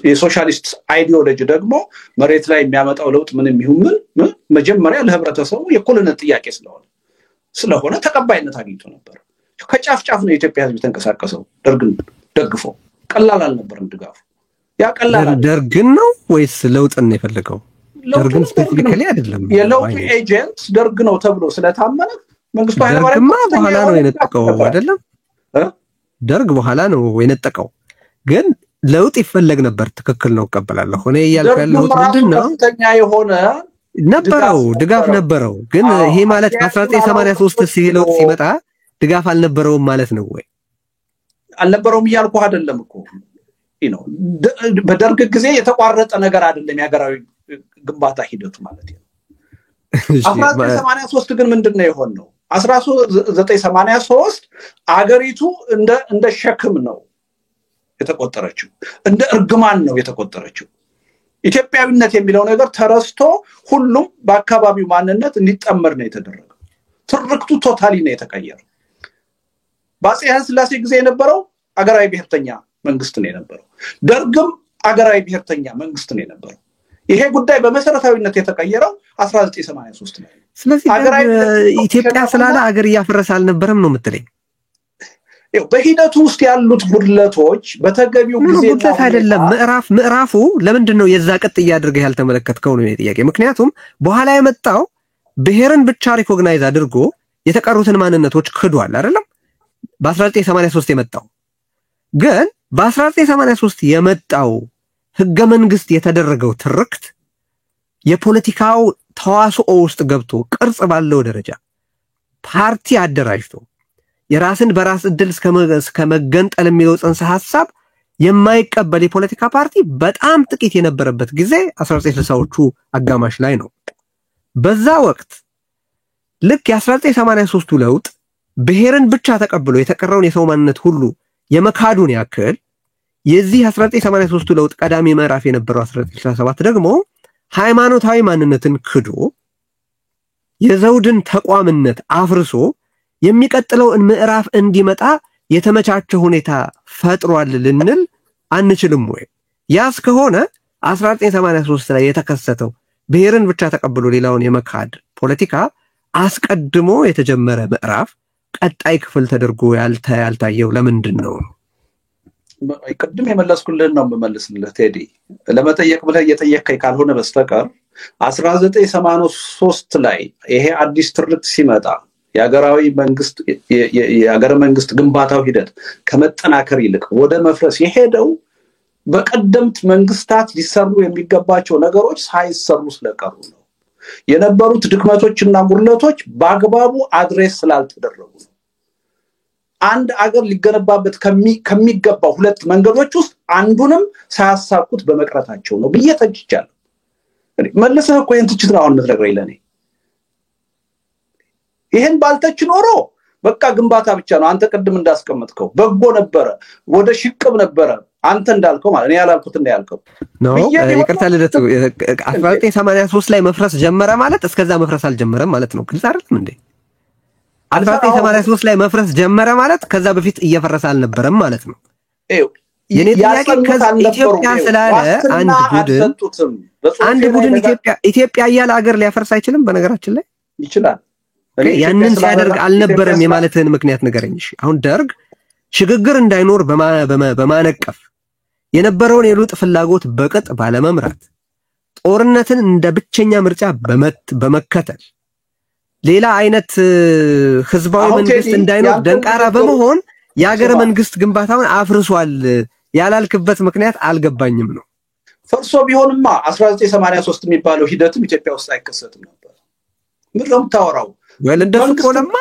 የሶሻሊስት አይዲዮሎጂ ደግሞ መሬት ላይ የሚያመጣው ለውጥ ምንም ይሁን ምን መጀመሪያ ለህብረተሰቡ የእኩልነት ጥያቄ ስለሆነ ተቀባይነት አግኝቶ ነበር ከጫፍ ጫፍ ነው የኢትዮጵያ ህዝብ ተንቀሳቀሰው ደርግን ደግፎ ቀላል አልነበረም ድጋፉ ያ ቀላል ደርግን ነው ወይስ ለውጥን ነው የፈለገው ደርግን ስፔሲፊካሊ አይደለም የለውጥ ኤጀንት ደርግ ነው ተብሎ ስለታመነ መንግስቱ ኃይለማርያም በኋላ ነው የነጠቀው አይደለም ደርግ በኋላ ነው የነጠቀው ግን ለውጥ ይፈለግ ነበር ትክክል ነው ቀበላለሁ እኔ ያልኩ ያለሁት ምንድነው ከፍተኛ የሆነ ነበረው ድጋፍ ነበረው ግን ይሄ ማለት 1983 ሲለውጥ ሲመጣ ድጋፍ አልነበረውም ማለት ነው ወይ አልነበረውም እያልኩ አይደለም እኮ በደርግ ጊዜ የተቋረጠ ነገር አይደለም የሀገራዊ ግንባታ ሂደቱ ማለት ነው 1983 ግን ምንድነው የሆነው 1983 አገሪቱ እንደ ሸክም ነው የተቆጠረችው እንደ እርግማን ነው የተቆጠረችው ኢትዮጵያዊነት የሚለው ነገር ተረስቶ ሁሉም በአካባቢው ማንነት እንዲጠመር ነው የተደረገው ትርክቱ ቶታሊ ነው የተቀየረው በአፄ ኃይለ ሥላሴ ጊዜ የነበረው አገራዊ ብሔርተኛ መንግስት ነው የነበረው ደርግም አገራዊ ብሔርተኛ መንግስት ነው የነበረው ይሄ ጉዳይ በመሰረታዊነት የተቀየረው 1983 ላይ ስለዚህ ኢትዮጵያ ስላለ አገር ያፈረሰ አልነበረም ነው የምትለኝ በሂደቱ ውስጥ ያሉት ጉድለቶች በተገቢው ጊዜ ጉድለት አይደለም ምዕራፉ ለምንድን ነው የዛ ቀጥ ያድርገህ ያልተመለከትከው ነው ጥያቄ ምክንያቱም በኋላ የመጣው ብሔርን ብቻ ሪኮግናይዝ አድርጎ የተቀሩትን ማንነቶች ክዷል አይደለም በ1983 የመጣው ግን በ1983 የመጣው ህገ መንግስት የተደረገው ትርክት የፖለቲካው ተዋስኦ ውስጥ ገብቶ ቅርጽ ባለው ደረጃ ፓርቲ አደራጅቶ የራስን በራስ እድል እስከ መገንጠል የሚለው ጽንሰ ሐሳብ የማይቀበል የፖለቲካ ፓርቲ በጣም ጥቂት የነበረበት ጊዜ 1960ዎቹ አጋማሽ ላይ ነው በዛ ወቅት ልክ የ1983ቱ ለውጥ ብሔርን ብቻ ተቀብሎ የተቀረውን የሰው ማንነት ሁሉ የመካዱን ያክል የዚህ 1983 ለውጥ ቀዳሚ ምዕራፍ የነበረው 1967 ደግሞ ሃይማኖታዊ ማንነትን ክዶ የዘውድን ተቋምነት አፍርሶ የሚቀጥለው ምዕራፍ እንዲመጣ የተመቻቸ ሁኔታ ፈጥሯል ልንል አንችልም ወይ? ያስ ከሆነ 1983 ላይ የተከሰተው ብሔርን ብቻ ተቀብሎ ሌላውን የመካድ ፖለቲካ አስቀድሞ የተጀመረ ምዕራፍ ቀጣይ ክፍል ተደርጎ ያልታየው ለምንድን ነው? ቅድም የመለስኩልህን ነው የምመልስልህ ቴዲ። ለመጠየቅ ብለህ እየጠየቅከኝ ካልሆነ በስተቀር 1983 ላይ ይሄ አዲስ ትርክት ሲመጣ የሀገረ መንግስት ግንባታው ሂደት ከመጠናከር ይልቅ ወደ መፍረስ የሄደው በቀደምት መንግስታት ሊሰሩ የሚገባቸው ነገሮች ሳይሰሩ ስለቀሩ ነው። የነበሩት ድክመቶችና ጉድለቶች በአግባቡ አድሬስ ስላልተደረጉ ነው። አንድ አገር ሊገነባበት ከሚገባው ሁለት መንገዶች ውስጥ አንዱንም ሳያሳኩት በመቅረታቸው ነው ብዬ ተችቻለሁ። መልሰህ እኮ ይሄን ትችት ነው አሁን የምትነግረኝ ለኔ። ይሄን ባልተች ኖሮ በቃ ግንባታ ብቻ ነው። አንተ ቅድም እንዳስቀመጥከው በጎ ነበረ፣ ወደ ሽቅብ ነበረ አንተ እንዳልከው ማለት ነው። ያላልኩት እንዳልከው ነው። ይቅርታ ልደቱ 1983 ላይ መፍረስ ጀመረ ማለት እስከዛ መፍረስ አልጀመረም ማለት ነው። ግልጽ አይደለም እንዴ? 1983 ላይ መፍረስ ጀመረ ማለት ከዛ በፊት እየፈረሰ አልነበረም ማለት ነው። የኔ ጥያቄ ኢትዮጵያ ስላለ አንድ ቡድን ኢትዮጵያ እያለ ሀገር ሊያፈርስ አይችልም። በነገራችን ላይ ይችላል። ያንን ሲያደርግ አልነበረም የማለትህን ምክንያት ንገረኝ። እሺ አሁን ደርግ ሽግግር እንዳይኖር በማነቀፍ የነበረውን የለውጥ ፍላጎት በቅጥ ባለመምራት ጦርነትን እንደ ብቸኛ ምርጫ በመከተል ሌላ አይነት ህዝባዊ መንግስት እንዳይኖር ደንቃራ በመሆን የሀገረ መንግስት ግንባታውን አፍርሷል ያላልክበት ምክንያት አልገባኝም ነው። ፈርሶ ቢሆንማ 1983 የሚባለው ሂደትም ኢትዮጵያ ውስጥ አይከሰትም ነበር። ምንድነው የምታወራው? ወል እንደሱ ከሆነማ